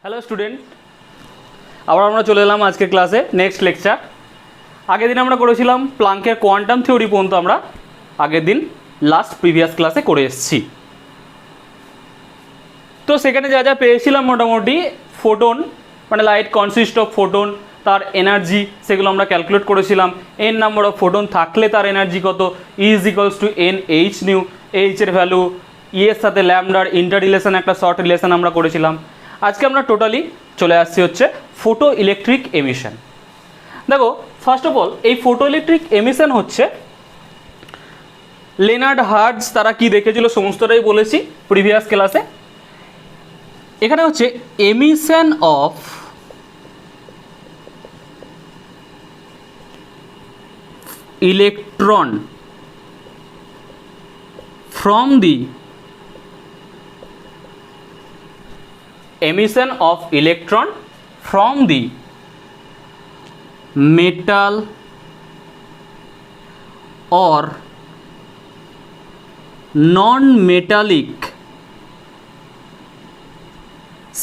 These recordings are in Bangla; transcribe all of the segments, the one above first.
হ্যালো স্টুডেন্ট, আবার আমরা চলে এলাম আজকের ক্লাসে নেক্সট লেকচার। আগের দিন আমরা করেছিলাম প্লাঙ্কের কোয়ান্টাম থিওরি পর্যন্ত আমরা আগের দিন লাস্ট প্রিভিয়াস ক্লাসে করে এসেছি। তো সেখানে যা যা পেয়েছিলাম মোটামুটি ফোটন মানে লাইট কনসিস্ট অফ ফোটন, তার এনার্জি সেগুলো আমরা ক্যালকুলেট করেছিলাম। এন নাম্বার অফ ফোটন থাকলে তার এনার্জি কত, is equals to N H nu, এইচের ভ্যালু এর সাথে ল্যামডার ইন্টার রিলেশন একটা শর্ট রিলেশন আমরা করেছিলাম। আজকে আমরা টোটালি চলে আসছি হচ্ছে ফোটো ইলেকট্রিক এমিশন। দেখো ফার্স্ট অফ অল এই ফোটো ইলেকট্রিক এমিশন হচ্ছে লেনার্ড হার্টজ তারা কি দেখেছিল সমস্তটাই বলেছি প্রিভিয়াস ক্লাসে। এখানে হচ্ছে emission of electron from the emission of electron from the metal or non-metallic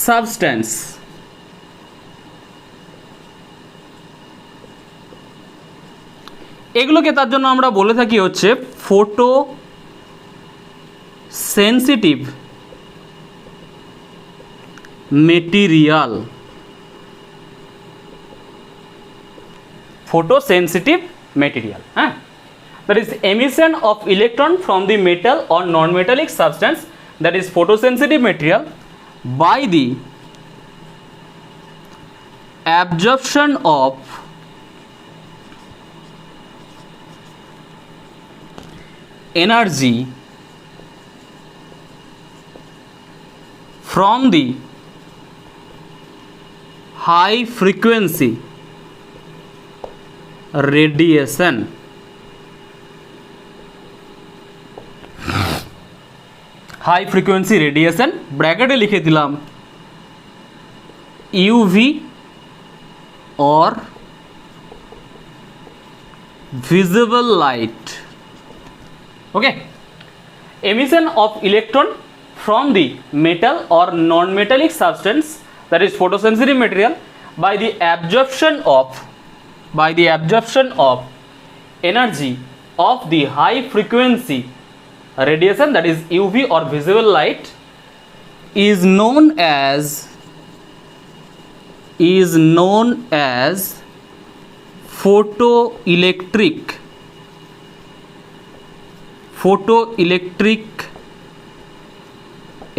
substance এগুলোকে তার জন্য আমরা বলে থাকি হচ্ছে photo sensitive material, photosensitive material, that is emission of electron from the metal or non-metallic substance that is photosensitive material by the absorption of energy from the high frequency radiation, high frequency radiation ব্র্যাকেটে লিখে দিলাম UV or visible light. Okay, emission of electron from the metal or non-metallic substance that is photosensitive material by the absorption of energy of the high frequency radiation that is UV or visible light is known as photoelectric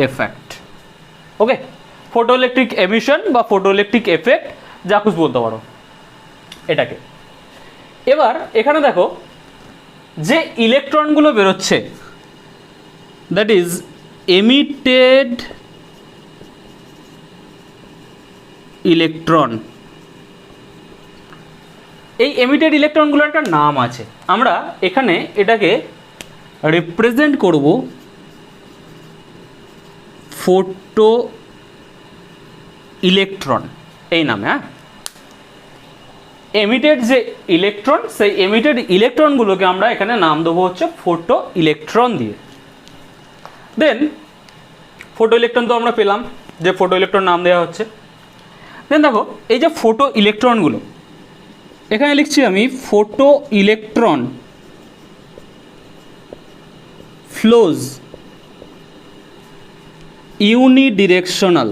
effect. Okay, photoelectric emission বা ফটোইলেকট্রিক এফেক্ট যা খুশি বলতে পারো এটাকে। এবার এখানে দেখো যে ইলেকট্রনগুলো বেরোচ্ছে দ্যাট ইজ এমিটেড ইলেকট্রন। এই এমিটেড ইলেকট্রনগুলোর একটা নাম আছে, আমরা এখানে এটাকে রিপ্রেজেন্ট করব ফোটো ইলেকট্রন এই নামে। এমিটেড যে ইলেকট্রন সেই এমিটেড ইলেকট্রনগুলোকে আমরা এখানে নাম দেবো হচ্ছে ফোটো ইলেকট্রন দিয়ে। দেন ফোটো ইলেকট্রন তো আমরা পেলাম যে ফোটো ইলেকট্রন নাম দেওয়া হচ্ছে। দেন দেখো এই যে ফোটো ইলেকট্রনগুলো এখানে লিখছি আমি photo electron flows unidirectional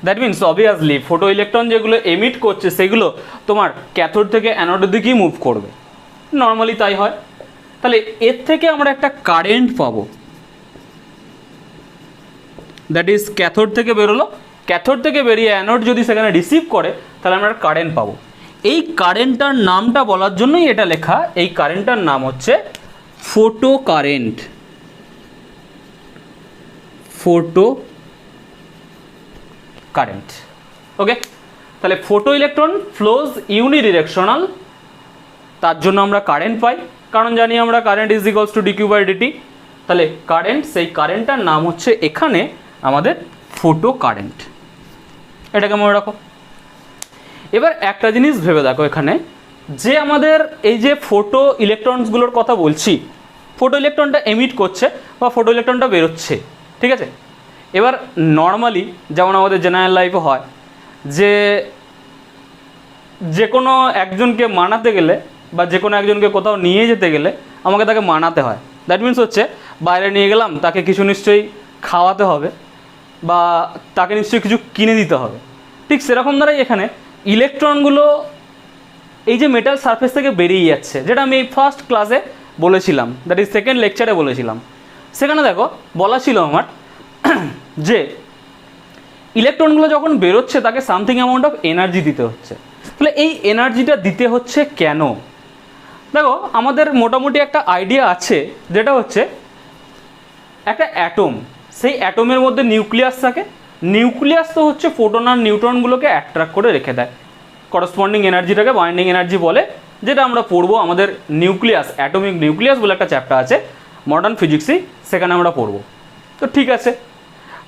that means obviously photo electron যেগুলো এমিট করছে সেগুলো তোমার ক্যাথোড থেকে অ্যানোডের দিকেই মুভ করবে, নর্মালি তাই হয়। তাহলে এর থেকে আমরা একটা কারেন্ট পাবো, দ্যাট ইজ ক্যাথোড থেকে বেরোলো, ক্যাথোড থেকে বেরিয়ে অ্যানোড যদি সেখানে রিসিভ করে তাহলে আমরা কারেন্ট পাবো। এই কারেন্টটার নামটা বলার জন্যই এটা লেখা, এই কারেন্টটার নাম হচ্ছে ফোটো কারেন্ট। ওকে, তাহলে ফোটো ইলেকট্রন ফ্লোজ ইউনিডিরেকশনাল, তার জন্য আমরা কারেন্ট পাই, কারণ জানি আমরা current is equals to d q by d t. তাহলে কারেন্ট, সেই কারেন্টটার নাম হচ্ছে এখানে আমাদের ফোটো কারেন্ট। এটাকে মনে রাখো। এবার একটা জিনিস ভেবে দেখো এখানে যে আমাদের এই যে ফোটো ইলেকট্রনসগুলোর কথা বলছি ফটো ইলেকট্রনটা এমিট করছে বা ফটো ইলেকট্রনটা বেরোচ্ছে, ঠিক আছে। এবার নর্মালি যেমন আমাদের জেনারেল লাইফে হয় যে কোনো একজনকে মানাতে গেলে বা যে কোনো একজনকে কোথাও নিয়ে যেতে গেলে আমাকে তাকে মানাতে হয়। দ্যাট মিনস হচ্ছে বাইরে নিয়ে গেলাম, তাকে কিছু নিশ্চয়ই খাওয়াতে হবে বা তাকে নিশ্চয়ই কিছু কিনে দিতে হবে। ঠিক সেরকম দ্বারাই এখানে ইলেকট্রনগুলো এই যে মেটাল সারফেস থেকে বেরিয়ে যাচ্ছে, যেটা আমি ফার্স্ট ক্লাসে বলেছিলাম, দ্যাট ইজ সেকেন্ড লেকচারে বলেছিলাম। সেখানে দেখো বলা ছিল আমার যে ইলেকট্রনগুলো যখন বেরোচ্ছে তাকে সামথিং অ্যামাউন্ট অফ এনার্জি দিতে হচ্ছে। তাহলে এই এনার্জিটা দিতে হচ্ছে কেন? দেখো আমাদের মোটামুটি একটা আইডিয়া আছে, যেটা হচ্ছে একটা অ্যাটম, সেই অ্যাটমের মধ্যে নিউক্লিয়াস থাকে। নিউক্লিয়াস তো হচ্ছে ফোটন আর নিউট্রনগুলোকে অ্যাট্রাক্ট করে রেখে দেয়, করসপন্ডিং এনার্জিটাকে বাইন্ডিং এনার্জি বলে, যেটা আমরা পড়বো আমাদের নিউক্লিয়াস, অ্যাটমিক নিউক্লিয়াস বলে একটা চ্যাপ্টার আছে মডার্ন ফিজিক্সই, সেখানে আমরা পড়বো। তো ঠিক আছে,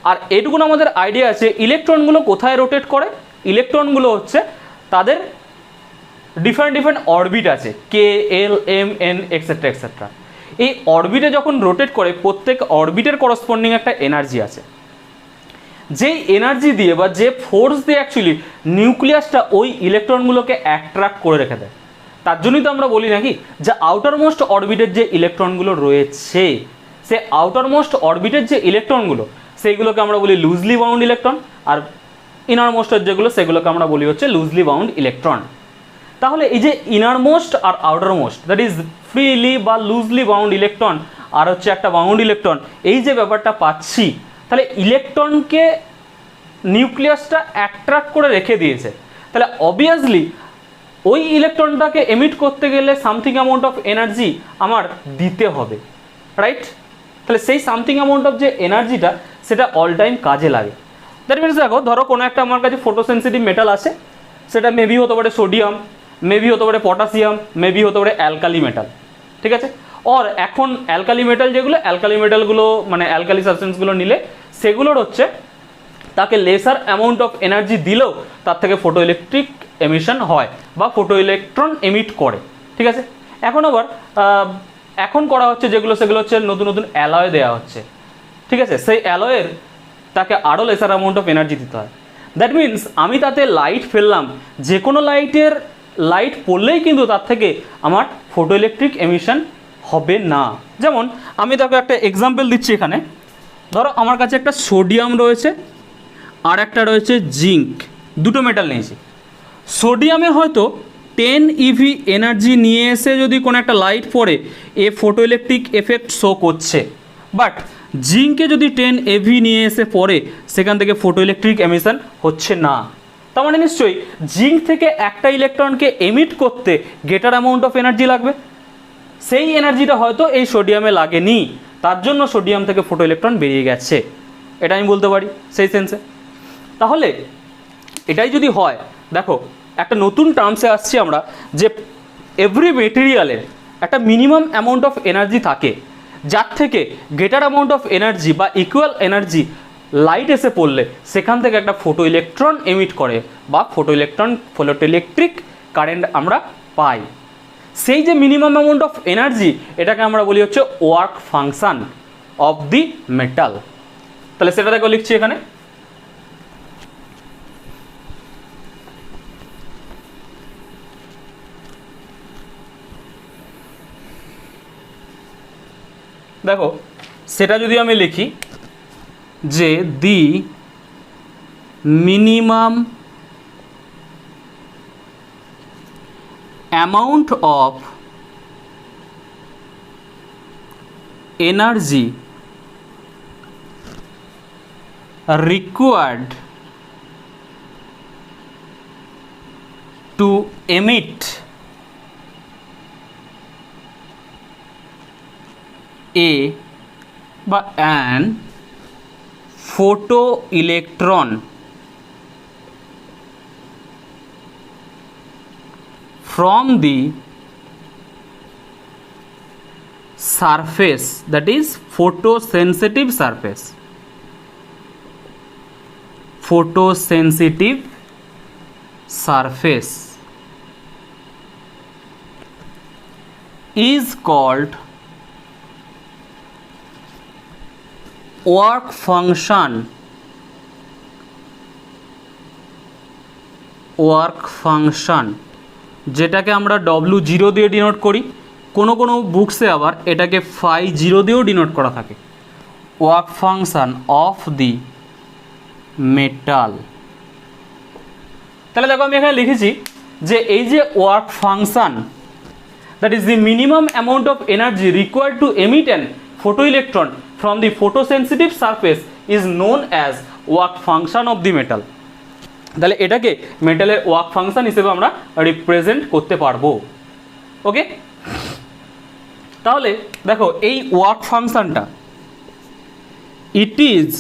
আর এটুকুন আমাদের আইডিয়া আছে ইলেকট্রনগুলো কোথায় রোটেট করে। ইলেকট্রনগুলো হচ্ছে তাদের ডিফারেন্ট ডিফারেন্ট অরবিট আছে, কে, এল, এম, এন, এক্সেট্রা এক্সেট্রা। এই অরবিটে যখন রোটেট করে প্রত্যেক অরবিটের করসপন্ডিং একটা এনার্জি আছে, যেই এনার্জি দিয়ে বা যে ফোর্স দিয়ে অ্যাকচুয়ালি নিউক্লিয়াসটা ওই ইলেকট্রনগুলোকে অ্যাট্রাক্ট করে রেখে দেয়। তার জন্যই তো আমরা বলি নাকি যে আউটার মোস্ট অরবিটের যে ইলেকট্রনগুলো রয়েছে, সে আউটার মোস্ট অরবিটের যে ইলেকট্রনগুলো সেইগুলোকে আমরা বলি লুজলি বাউন্ড ইলেকট্রন, আর ইনার মোস্টের যেগুলো সেগুলোকে আমরা বলি হচ্ছে লুজলি বাউন্ড ইলেকট্রন। তাহলে এই যে ইনার মোস্ট আর outer most, that is freely বা লুজলি বাউন্ড ইলেকট্রন আর হচ্ছে একটা বাউন্ড ইলেকট্রন, এই যে ব্যাপারটা পাচ্ছি, তাহলে ইলেকট্রনকে নিউক্লিয়াসটা অ্যাট্রাক্ট করে রেখে দিয়েছে। তাহলে অবভিয়াসলি ওই ইলেকট্রনটাকে এমিট করতে গেলে সামথিং অ্যামাউন্ট অফ এনার্জি আমার দিতে হবে, রাইট? তাহলে সেই সামথিং অ্যামাউন্ট অফ যে এনার্জিটা সেটা অল টাইম কাজে লাগে। দ্যাট মিনস দেখো, ধরো কোনো একটা আমার কাছে ফটোসেন্সিটিভ মেটাল আছে, সেটা মেবি হতে পারে সোডিয়াম, মেবি হতে পারে পটাশিয়াম, মেবি হতে পারে অ্যালকালি মেটাল, ঠিক আছে। আর এখন অ্যালকালি মেটাল যেগুলো, অ্যালকালি মেটালগুলো মানে অ্যালকালি সাবস্টেন্সগুলো নিলে সেগুলোর হচ্ছে তাকে লেসার অ্যামাউন্ট অফ এনার্জি দিলেও তার থেকে ফটো ইলেকট্রিক এমিশন হয় বা ফটো ইলেকট্রন এমিট করে, ঠিক আছে। এখন আবার এখন করা হচ্ছে যেগুলো, সেগুলো হচ্ছে নতুন নতুন অ্যালয় দেওয়া হচ্ছে, ঠিক আছে। সেই অ্যালয়ের তাকে আরও লেসার অ্যামাউন্ট অফ এনার্জি দিতে হয়। দ্যাট মিনস আমি তাতে লাইট ফেললাম, যে কোনো লাইটের লাইট পড়লেই কিন্তু তার থেকে আমার ফটো ইলেকট্রিক এমিশন হবে না। যেমন আমি তাকে একটা এক্সাম্পল দিচ্ছি এখানে। ধরো আমার কাছে একটা সোডিয়াম রয়েছে আর একটা রয়েছে জিঙ্ক, দুটো মেটাল নিয়েছি। সোডিয়ামে হয়তো 10 EV এনার্জি নিয়ে এসে যদি কোনো একটা লাইট পড়ে এ ফটো ইলেকট্রিক এফেক্ট শো করছে, বাট জিঙ্কে যদি 10 EV নিয়ে এসে পড়ে সেখান থেকে ফটো ইলেকট্রিক এমিশন হচ্ছে না। তার মানে নিশ্চয়ই জিঙ্ক থেকে একটা ইলেকট্রনকে এমিট করতে গ্রেটার অ্যামাউন্ট অফ এনার্জি লাগবে, সেই এনার্জিটা হয়তো এই সোডিয়ামে লাগেনি, তার জন্য সোডিয়াম থেকে ফটো ইলেকট্রন বেরিয়ে গেছে, এটা আমি বলতে পারি সেই সেন্সে। তাহলে এটাই যদি হয়, দেখো একটা নতুন টার্মসে আসছি আমরা যে এভরি মেটেরিয়ালের একটা মিনিমাম অ্যামাউন্ট অফ এনার্জি থাকে, যার থেকে গ্রেটার অ্যামাউন্ট অফ এনার্জি বা ইকুয়াল এনার্জি লাইট এসে পড়লে সেখান থেকে একটা ফটো ইলেকট্রন এমিট করে বা ফটো ইলেকট্রিক কারেন্ট আমরা পাই। সেই যে মিনিমাম অ্যামাউন্ট অফ এনার্জি, এটাকে আমরা বলি হচ্ছে work function of the metal. তাহলে সেটা দেখো লিখছি এখানে, দেখো সেটা যদি আমি লিখি যে দি minimum amount of energy required to emit a বা an photoelectron from the surface, that is photosensitive surface, photosensitive surface is called work function যেটাকে আমরা W0 দিয়ে ডিনোট করি, কোনো কোনো বুকসে আবার এটাকে φ0 দিয়েও ডিনোট করা থাকে। Work function of the metal. তাহলে দেখো আমি এখানে লিখেছি যে এই যে work function, that is the minimum amount of energy required to emit an photoelectron from the photosensitive surface is known as work function of the metal। তাহলে এটাকে মেটালের ওয়ার্ক ফাংশন হিসেবে আমরা রিপ্রেজেন্ট করতে পারবো। ওকে, তাহলে দেখো এই ওয়ার্ক ফাংশনটা ইট ইজ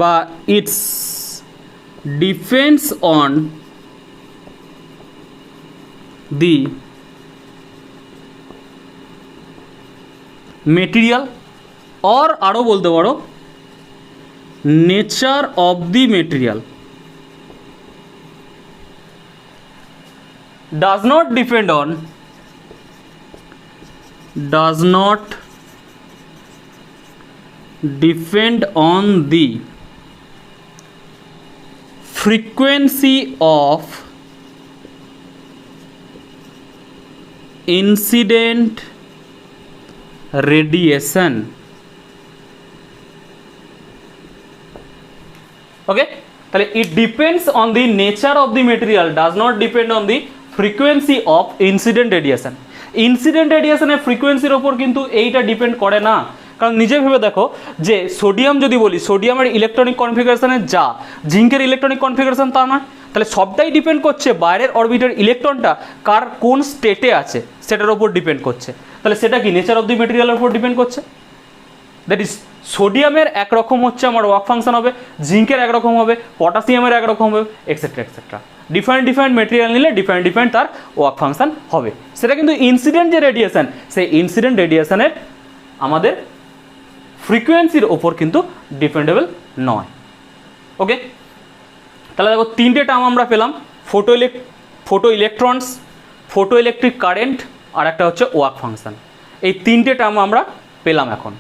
বা it's depends on the material or আরও বলতে পারো nature of the material, does not depend on the frequency of incident radiation। ওকে, তাহলে it depends on the nature of the material, does not depend on the frequency of incident radiation. Incident রেডিয়েশনের ফ্রিকোয়েন্সির ওপর কিন্তু এইটা ডিপেন্ড করে না, কারণ নিজে ভেবে দেখো যে সোডিয়াম যদি বলি, সোডিয়ামের ইলেকট্রনিক কনফিগারেশনে যা, জিঙ্কের ইলেকট্রনিক কনফিগারেশন তা না, তাহলে সবটাই ডিপেন্ড করছে বাইরের অরবিটের ইলেকট্রনটা কার কোন স্টেটে আছে সেটার ওপর ডিপেন্ড করছে। তাহলে সেটা কি নেচার অফ দি মেটেরিয়ালের উপর ডিপেন্ড করছে। দ্যাট ইজ সোডিয়ামের একরকম হচ্ছে আমার ওয়ার্ক ফাংশন হবে, জিঙ্কের একরকম হবে, পটাশিয়ামের একরকম হবে, এক্সেট্রা এক্সেট্রা। ডিফারেন্ট মেটেরিয়াল নিলে ডিফারেন্ট তার ওয়ার্ক ফাংশন হবে। সেটা কিন্তু ইনসিডেন্ট যে রেডিয়েশন, সেই ইনসিডেন্ট রেডিয়েশনের আমাদের ফ্রিকোয়েন্সির ওপর কিন্তু ডিপেন্ডেবল নয়। ওকে, তাহলে দেখো তিনটে টার্ম আমরা পেলাম, photo electrons, photo electric current, আর একটা হচ্ছে ওয়ার্ক ফাংশন। এই তিনটে টার্ম আমরা পেলাম এখন।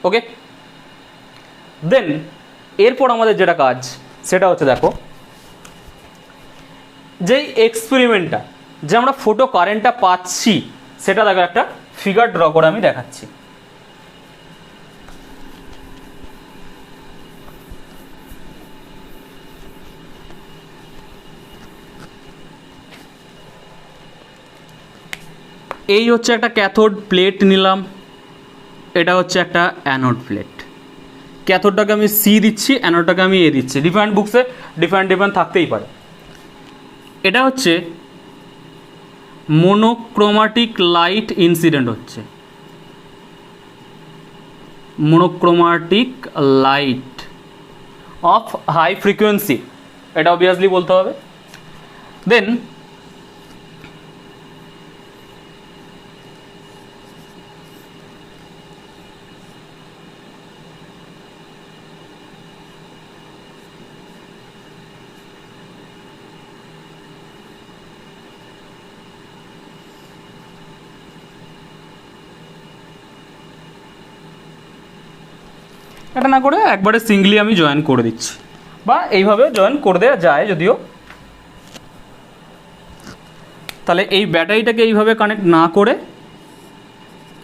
ওকে, দেন এরপর আমাদের যেটা কাজ সেটা হচ্ছে দেখো যেই এক্সপেরিমেন্টটা যে আমরা ফটো কারেন্টটা পাচ্ছি সেটা দেখো একটা ফিগার ড্র করে আমি দেখাচ্ছি। এই হচ্ছে একটা ক্যাথোড প্লেট নিলাম, এটা হচ্ছে একটা অ্যানোড প্লেট। ক্যাথোডটাকে আমি সি দিচ্ছি, অ্যানোডটাকে আমি এ দিচ্ছি। ডিফারেন্ট বুকসে ডিফারেন্ট থাকতেই পারে। এটা হচ্ছে মোনোক্রোমাটিক লাইট ইনসিডেন্ট হচ্ছে, মোনোক্রোমাটিক লাইট অফ হাই ফ্রিকোয়েন্সি, এটা অবভিয়াসলি বলতে হবে। দেন এটা না করে একবারে সিঙ্গলি আমি জয়েন করে দিচ্ছি, বা এইভাবে জয়েন করে দেওয়া যায় যদিও। তাহলে এই ব্যাটারিটাকে এইভাবে কানেক্ট না করে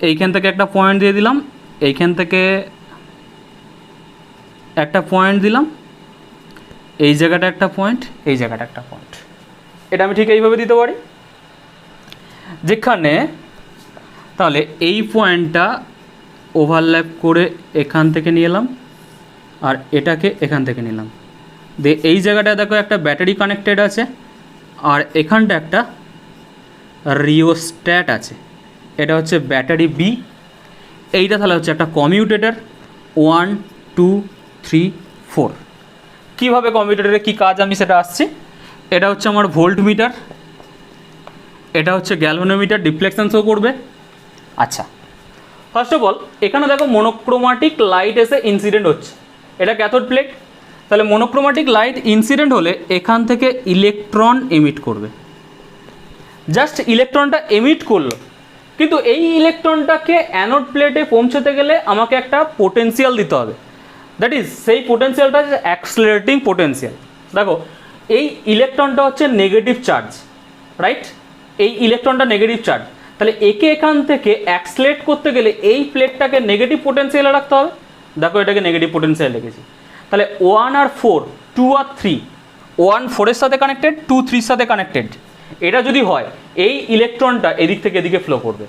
এইখান থেকে একটা পয়েন্ট দিয়ে দিলাম, এইখান থেকে একটা পয়েন্ট দিলাম, এই জায়গাটা একটা পয়েন্ট, এই জায়গাটা একটা পয়েন্ট। এটা আমি ঠিক এইভাবে দিতে পারি, যেখানে তাহলে এই পয়েন্টটা ওভারল্যাপ করে এখান থেকে নিয়ে এলাম, আর এটাকে এখান থেকে নিলাম। দিয়ে এই জায়গাটা দেখো একটা ব্যাটারি কানেক্টেড আছে, আর এখানটা একটা রিওস্ট্যাট আছে, এটা হচ্ছে ব্যাটারি বি। এইটা তাহলে হচ্ছে একটা কমিউটেটর 1 2 3 4। কীভাবে কমিউটেটরের কী কাজ আমি সেটা আসছি। এটা হচ্ছে আমার ভোল্ট মিটার, এটা হচ্ছে গ্যালভানোমিটার, ডিফ্লেকশন শো করবে। আচ্ছা, ফার্স্ট অফ অল এখানে দেখো মোনোক্রোমাটিক লাইট এসে ইনসিডেন্ট হচ্ছে, এটা ক্যাথোড প্লেট। তাহলে মোনোক্রোমাটিক লাইট ইনসিডেন্ট হলে এখান থেকে ইলেকট্রন এমিট করবে। জাস্ট ইলেকট্রনটা এমিট করলো, কিন্তু এই ইলেকট্রনটাকে অ্যানোড প্লেটে পৌঁছতে গেলে আমাকে একটা পোটেনশিয়াল দিতে হবে, দ্যাট ইজ সেই পোটেনশিয়ালটা হচ্ছে অ্যাক্সিলারেটিং পোটেনশিয়াল। দেখো এই ইলেকট্রনটা হচ্ছে নেগেটিভ চার্জ, রাইট? এই ইলেকট্রনটা নেগেটিভ চার্জ, তাহলে একে এখান থেকে অ্যাক্সিলারেট করতে গেলে এই প্লেটটাকে নেগেটিভ পোটেনশিয়ালে রাখতে হবে। দেখো এটাকে নেগেটিভ পোটেনশিয়াল রেখেছি, তাহলে 1 আর 4, 2 আর 3, 1 4-এর সাথে কানেক্টেড, 2 3-এর সাথে কানেক্টেড। এটা যদি হয় এই ইলেকট্রনটা এদিক থেকে এদিকে ফ্লো করবে।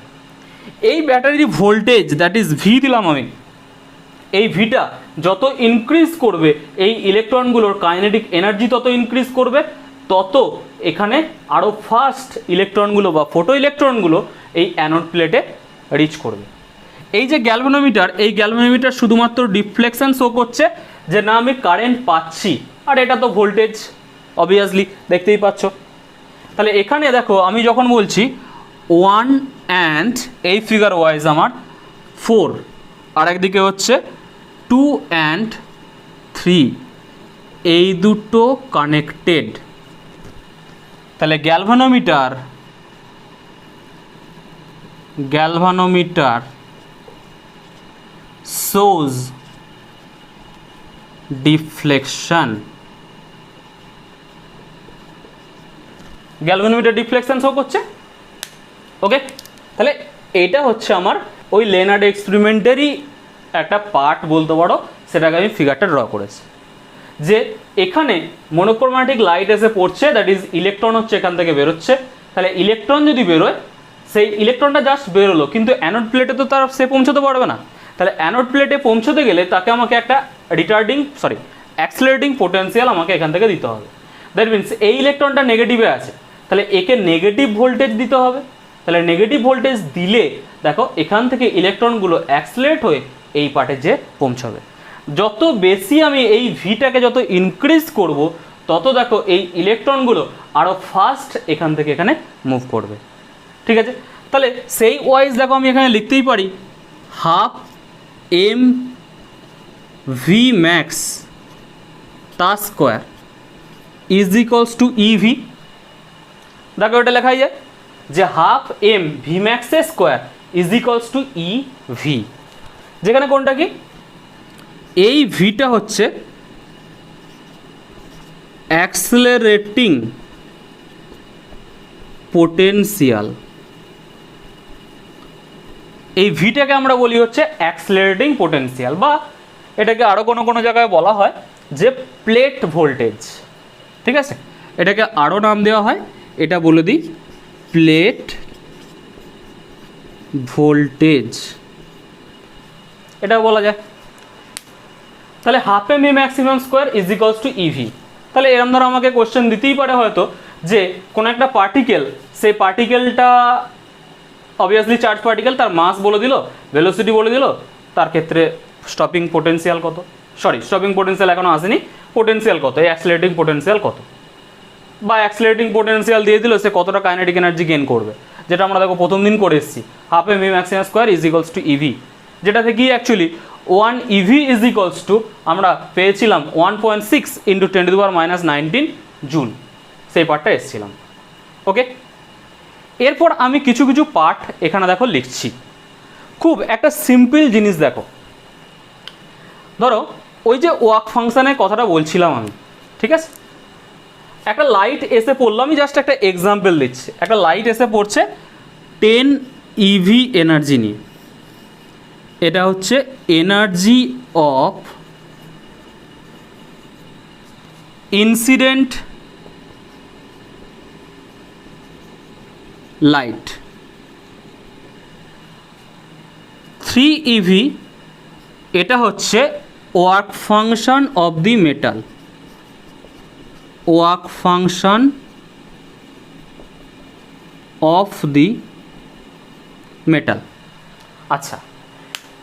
এই ব্যাটারির ভোল্টেজ দ্যাট ইজ ভি দিলাম আমি, এই ভিটা যত ইনক্রিজ করবে এই ইলেকট্রনগুলোর কাইনেটিক এনার্জি তত ইনক্রিজ করবে, তত এখানে আরও ফাস্ট ইলেকট্রনগুলো বা ফোটো ইলেকট্রনগুলো এই অ্যানোড প্লেটে রিচ করবে। এই যে গ্যালভানোমিটার, এই গ্যালভানোমিটার শুধুমাত্র ডিফ্লেকশন শো করছে যে না আমি কারেন্ট পাচ্ছি, আর এটা তো ভোল্টেজ অবভিয়াসলি দেখতেই পাচ্ছ। তাহলে এখানে দেখো আমি যখন বলছি 1 অ্যান্ড এই ফিগার ওয়াইজ আমার 4, আর একদিকে হচ্ছে 2 অ্যান্ড 3, এই দুটো কানেক্টেড, তাহলে galvanometer shows deflection, galvanometer deflection show করছে। ওকে, তাহলে এটা হচ্ছে আমার ওই লেনার্ড এক্সপেরিমেন্টেরই একটা পার্ট বলতে পারো, সেটাকে আমি ফিগারটা ড্র করেছি যে এখানে মনোক্রোম্যাটিক লাইট এসে পড়ছে, দ্যাট ইজ ইলেকট্রন হচ্ছে এখান থেকে বেরোচ্ছে। তাহলে ইলেকট্রন যদি বেরোয়, সেই ইলেকট্রনটা জাস্ট বেরোলো, কিন্তু অ্যানোড প্লেটে তো তার সে পৌঁছতে পারবে না। তাহলে অ্যানোড প্লেটে পৌঁছতে গেলে তাকে আমাকে একটা অ্যাক্সিলারেটিং পোটেনশিয়াল আমাকে এখান থেকে দিতে হবে। দ্যাট মিনস এই ইলেকট্রনটা নেগেটিভে আছে, তাহলে একে নেগেটিভ ভোল্টেজ দিতে হবে। তাহলে নেগেটিভ ভোল্টেজ দিলে দেখো এখান থেকে ইলেকট্রনগুলো অ্যাক্সিলারেট হয়ে এই পার্টে যে পৌঁছাবে। যত বেশি আমি এই ভিটাকে যত ইনক্রিজ করব, তত দেখো এই ইলেকট্রনগুলো আরও ফাস্ট এখান থেকে এখানে মুভ করবে। ঠিক আছে, তাহলে সেই ওয়াইজ দেখো আমি এখানে লিখতেই পারি হাফ এম ভি ম্যাক্স তা square is equals to EV. দেখো এটা লেখাই যায় যে হাফ এম ভি ম্যাক্সের square is equals two e V, যেখানে কোনটা কি এই ভিটা হচ্ছে অ্যাক্সিলারেটিং পোটেনশিয়াল, এই ভিটাকে আমরা বলি হচ্ছে অ্যাক্সিলারেটিং পোটেনশিয়াল, বা এটাকে আরও কোনো জায়গায় বলা হয় যে প্লেট ভোল্টেজ। ঠিক আছে, এটাকে আরও নাম দেওয়া হয়, এটা বলে দিই প্লেট ভোল্টেজ, এটা বলা যায়। তাহলে half M V maximum square is equals to e v. তাহলে এরকম ধরো আমাকে কোশ্চেন দিতেই পারে হয়তো যে কোনো একটা পার্টিকেল, সেই পার্টিকেলটা অবভিয়াসলি চার্জ পার্টিকেল, তার মাস বলে দিল, ভেলোসিটি বলে দিল, তার ক্ষেত্রে স্টপিং পোটেনশিয়াল কত, স্টপিং পোটেনশিয়াল এখনও আসেনি, পোটেনশিয়াল কত, এই অ্যাক্সিলারেটিং পোটেনশিয়াল কত, বা অ্যাক্সিলারেটিং পোটেনশিয়াল দিয়ে দিল সে কতটা কাইনেটিক এনার্জি গেইন করবে, যেটা আমরা দেখো প্রথম দিন করে এসেছি half M V maximum square is equals to e v, যেটা থেকে actually 1 e v is equals to আমরা পেয়েছিলাম 1.6 ইন্টু 10⁻⁻19 জুল, সেই পার্টটা এসেছিলাম। ওকে, এরপর আমি কিছু পার্ট এখানে দেখো লিখছি, খুব একটা সিম্পল জিনিস দেখো। ধরো ওই যে ওয়ার্ক ফাংশনের কথাটা বলছিলাম আমি, ঠিক আছে, একটা লাইট এসে পড়লো, আমি জাস্ট একটা এক্সাম্পল দিচ্ছি, একটা লাইট এসে পড়ছে 10 ইভি এনার্জি নিয়ে, এটা হচ্ছে energy of incident light, 3 EV এটা হচ্ছে work function of the metal, work function of the metal. আচ্ছা,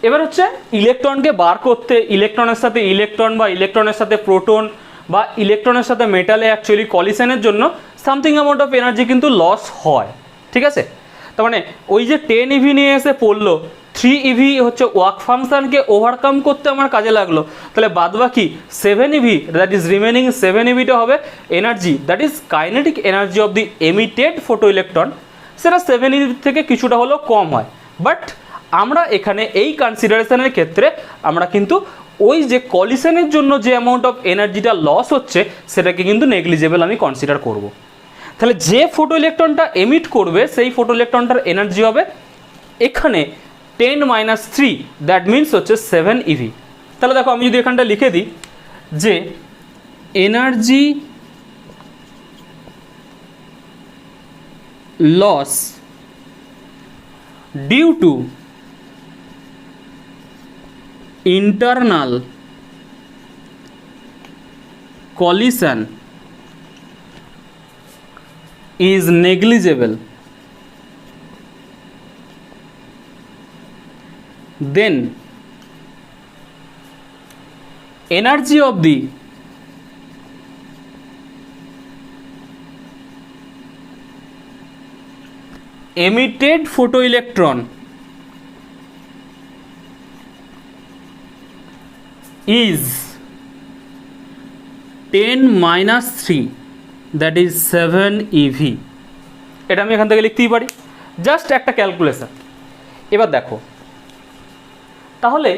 এবার হচ্ছে ইলেকট্রনকে বার করতে, ইলেকট্রনের সাথে ইলেকট্রন বা ইলেকট্রনের সাথে প্রোটন বা ইলেকট্রনের সাথে মেটালে অ্যাকচুয়ালি কলিশনের জন্য সামথিং অ্যামাউন্ট অফ এনার্জি কিন্তু লস হয়। ঠিক আছে, তার মানে ওই যে 10 ইভি নিয়ে এসে পড়লো, 3 ইভি হচ্ছে ওয়ার্ক ফাংশনকে ওভারকাম করতে আমার কাজে লাগলো, তাহলে বাদবাকি 7 ইভি দ্যাট ইজ রিমেনিং 7 ইভিটা হবে energy, that is kinetic energy of the emitted photo electron, সেটা 7 ইভি থেকে কিছুটা হলেও কম হয়। বাট আমরা এখানে এই কনসিডারেশনের ক্ষেত্রে আমরা কিন্তু ওই যে কলিশনের জন্য যে অ্যামাউন্ট অফ এনার্জিটা লস হচ্ছে সেটাকে কিন্তু নেগলিজেবল আমি কনসিডার করব। তাহলে যে ফোটো ইলেকট্রনটা এমিট করবে সেই ফোটো ইলেকট্রনটার এনার্জি হবে এখানে 10-3, দ্যাট মিনস হচ্ছে 7 ইভি। তাহলে দেখো আমি যদি এখানটা লিখে দিই যে energy loss due to internal collision is negligible, then energy of the emitted photoelectron is 10-3, that is 7 eV। এটা আমি এখান থেকে লিখতেই পারি, জাস্ট একটা ক্যালকুলেশন। এবার দেখো তাহলে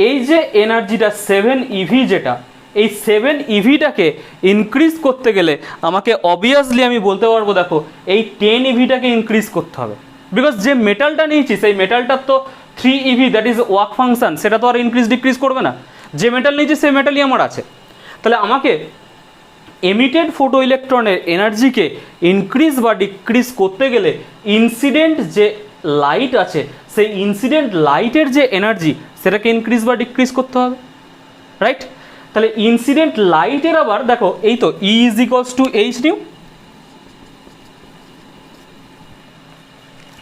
এই যে এনার্জিটা 7 ইভি, যেটা এই 7 ইভিটাকে ইনক্রিজ করতে গেলে আমাকে অবভিয়াসলি আমি বলতে পারবো দেখো এই 10 ইভিটাকে ইনক্রিজ করতে হবে, বিকজ যে মেটালটা নিয়েছি সেই মেটালটার তো 3 EV, that is work function, সেটা তো আর ইনক্রিজ ডিক্রিজ করবে না। যে মেটাল নিয়েছি সেই মেটালই আমার আছে। তাহলে আমাকে এমিটেড ফোটো ইলেকট্রনের এনার্জিকে ইনক্রিজ বা ডিক্রিজ করতে গেলে ইনসিডেন্ট যে লাইট আছে সেই ইনসিডেন্ট লাইটের যে এনার্জি সেটাকে ইনক্রিজ বা ডিক্রিজ করতে হবে, রাইট? তাহলে ইনসিডেন্ট লাইটের আবার দেখো এই তো E is equals to h new.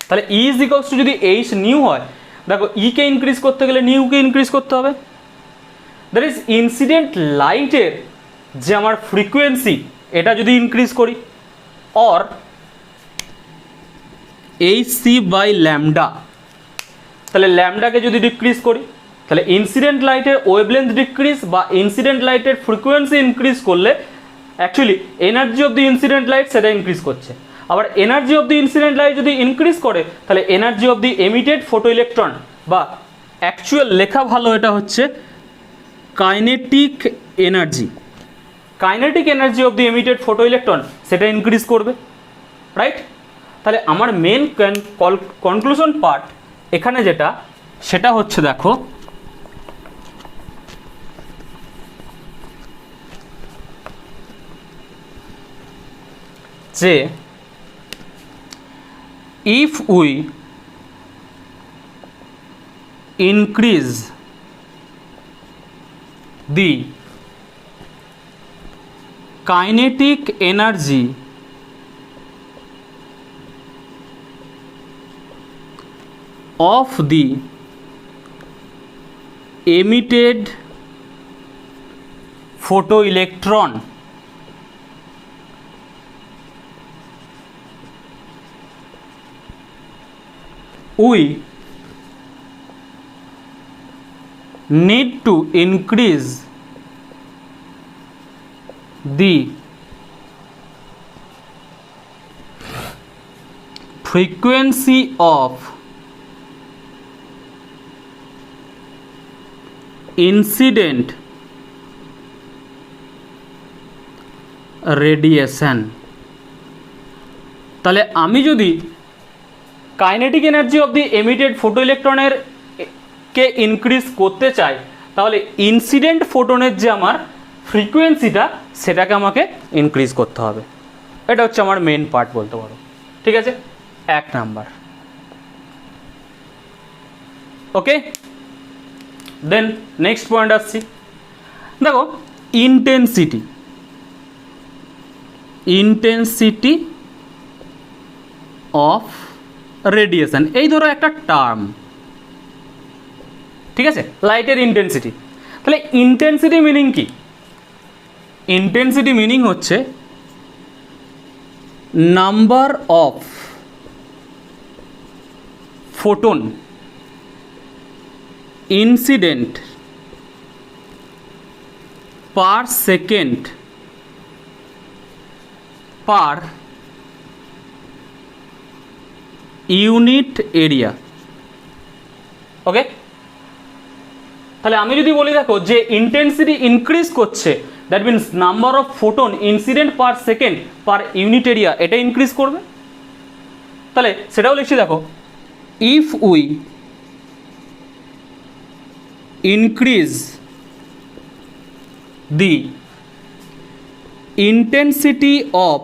তাহলে E ইজ ইকুয়ালস টু যদি এইচ নিউ হয়, দেখো কে ইনক্রিজ করতে গেলে নিউকে ইনক্রিজ করতে হবে। দ্যাট ইজ ইনসিডেন্ট লাইটের যে আমার ফ্রিকোয়েন্সি এটা যদি ইনক্রিজ করি, অর এইচসি বাই ল্যামডা, তাহলে ল্যামডাকে যদি ডিক্রিজ করি তাহলে ইনসিডেন্ট লাইটের ওয়েভলেন্থ ডিক্রিজ বা ইনসিডেন্ট লাইটের ফ্রিকোয়েন্সি ইনক্রিজ করলে actually energy of the incident light সেটা ইনক্রিজ করছে। আবার energy of the incident light যদি ইনক্রিজ করে তাহলে energy of the emitted photo electron বা অ্যাকচুয়াল লেখা ভালো এটা হচ্ছে kinetic energy, kinetic energy of the emitted photo electron সেটা ইনক্রিজ করবে, রাইট? তাহলে আমার মেন কনক্লুশন পার্ট এখানে যেটা সেটা হচ্ছে দেখো যে if we increase the kinetic energy of the emitted photoelectron we need to increase the frequency of incident radiation। তাহলে আমি যদি kinetic energy of the emitted photo ইলেকট্রনের কে ইনক্রিজ করতে চাই তাহলে ইনসিডেন্ট ফোটনের যে আমার ফ্রিকোয়েন্সিটা সেটাকে আমাকে ইনক্রিজ করতে হবে। এটা হচ্ছে আমার মেন পার্ট বলতে পারো, ঠিক আছে? 1 নাম্বার। ওকে, দেন নেক্সট পয়েন্ট আসছি। দেখো ইন্টেন্সিটি, ইন্টেন্সিটি অফ রেডিয়েশন, এই ধরো একটা টার্ম, ঠিক আছে? লাইটের ইন্টেন্সিটি। তাহলে ইন্টেন্সিটি মিনিং কি? ইন্টেন্সিটি মিনিং হচ্ছে number of photon incident per second per unit area. Okay, তাহলে আমি যদি বলি দেখো যে ইন্টেন্সিটি ইনক্রিজ করছে, that means number of photon incident per second per unit area এটা ইনক্রিজ করবে। তাহলে সেটাও লিখছি দেখো, if we increase the intensity of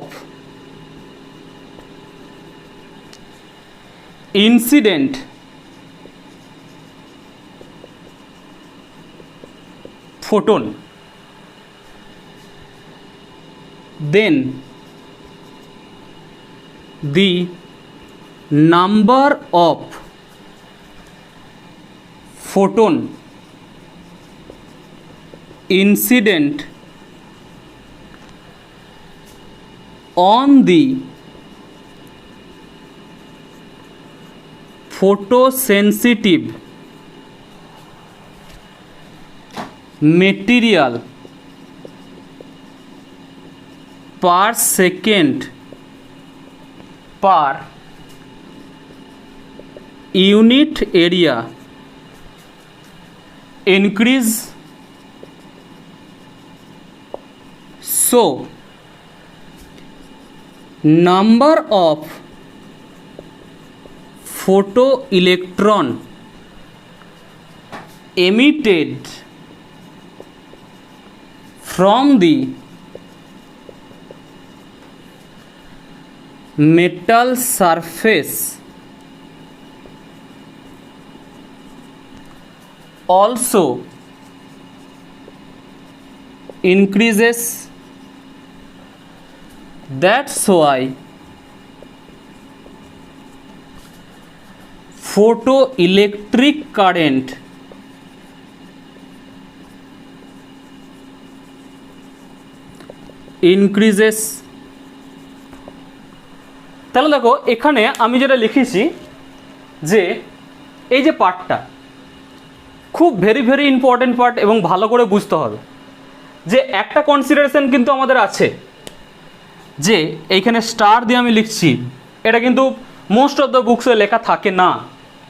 incident photon, then the number of photon incident on the photosensitive material per second per unit area increase, so number of photoelectron emitted from the metal surface also increases. That's why photoelectric current increases. তাহলে দেখো এখানে আমি যেটা লিখেছি যে এই যে পার্টটা খুব ভেরি ভেরি ইম্পর্টেন্ট পার্ট এবং ভালো করে বুঝতে হবে যে একটা কনসিডারেশন কিন্তু আমাদের আছে যে এইখানে স্টার দিয়ে আমি লিখছি, এটা কিন্তু মোস্ট অফ দ্য বুকসে লেখা থাকে না,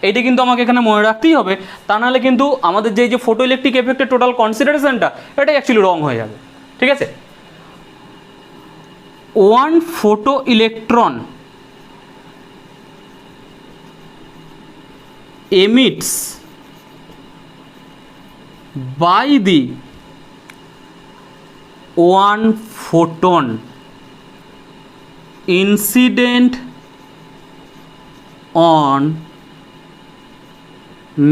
এইটা কিন্তু আমাকে এখানে মনে রাখতেই হবে, তা নাহলে কিন্তু আমাদের যে ফোটো ইলেকট্রিক এফেক্টের টোটাল কনসিডারেশনটা এটা অ্যাকচুয়ালি রং হয়ে যাবে। ঠিক আছে, one photo electron emits by the one photon incident on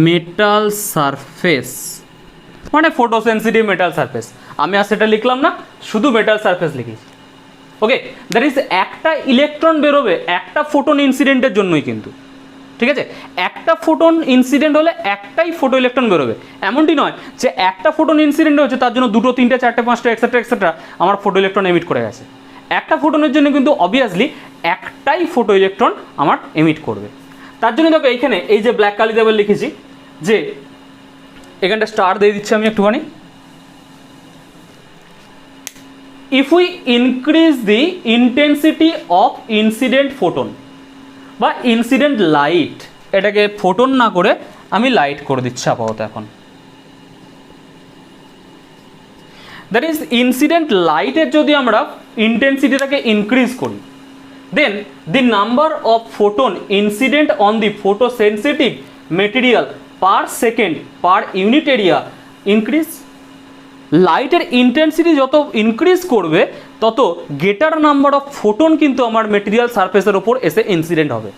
metal surface, মানে ফটোসেন্সিটিভ মেটাল সারফেস। আমি আর সেটা লিখলাম না, শুধু মেটাল সারফেস লিখেছি। ওকে, দ্যাট ইজ একটা ইলেকট্রন বেরোবে একটা ফোটন ইনসিডেন্টের জন্যই কিন্তু। ঠিক আছে, একটা ফোটন ইনসিডেন্ট হলে একটাই ফোটো ইলেকট্রন বেরোবে, এমনটি নয় যে একটা ফোটন ইনসিডেন্ট হচ্ছে তার জন্য দুটো তিনটে চারটে পাঁচটা এক্সেট্রা এক্সেট্রা আমার ফোটো ইলেকট্রন এমিট করে গেছে। একটা ফোটনের জন্য কিন্তু অবভিয়াসলি একটাই ফোটো ইলেকট্রন আমার এমিট করবে। তার জন্য দেখো এইখানে এই যে ব্ল্যাক কালি দিয়ে লিখেছি যে এখানটা স্টার দিয়ে দিচ্ছি আমি একটুখানি, if we increase the intensity of incident photon বা ইনসিডেন্ট লাইট, এটাকে ফোটন না করে আমি লাইট করে দিচ্ছি আপাতত এখন, দ্যাট ইজ ইনসিডেন্ট লাইটের যদি আমরা ইন্টেন্সিটিটাকে ইনক্রিজ করি, then the number of photon incident on the photosensitive material per second per unit area increase. লাইটের ইন্টেন্সিটি যত ইনক্রিজ করবে তত গ্রেটার নাম্বার অফ ফোটন কিন্তু আমার মেটেরিয়াল সারফেসের ওপর এসে ইনসিডেন্ট হবে।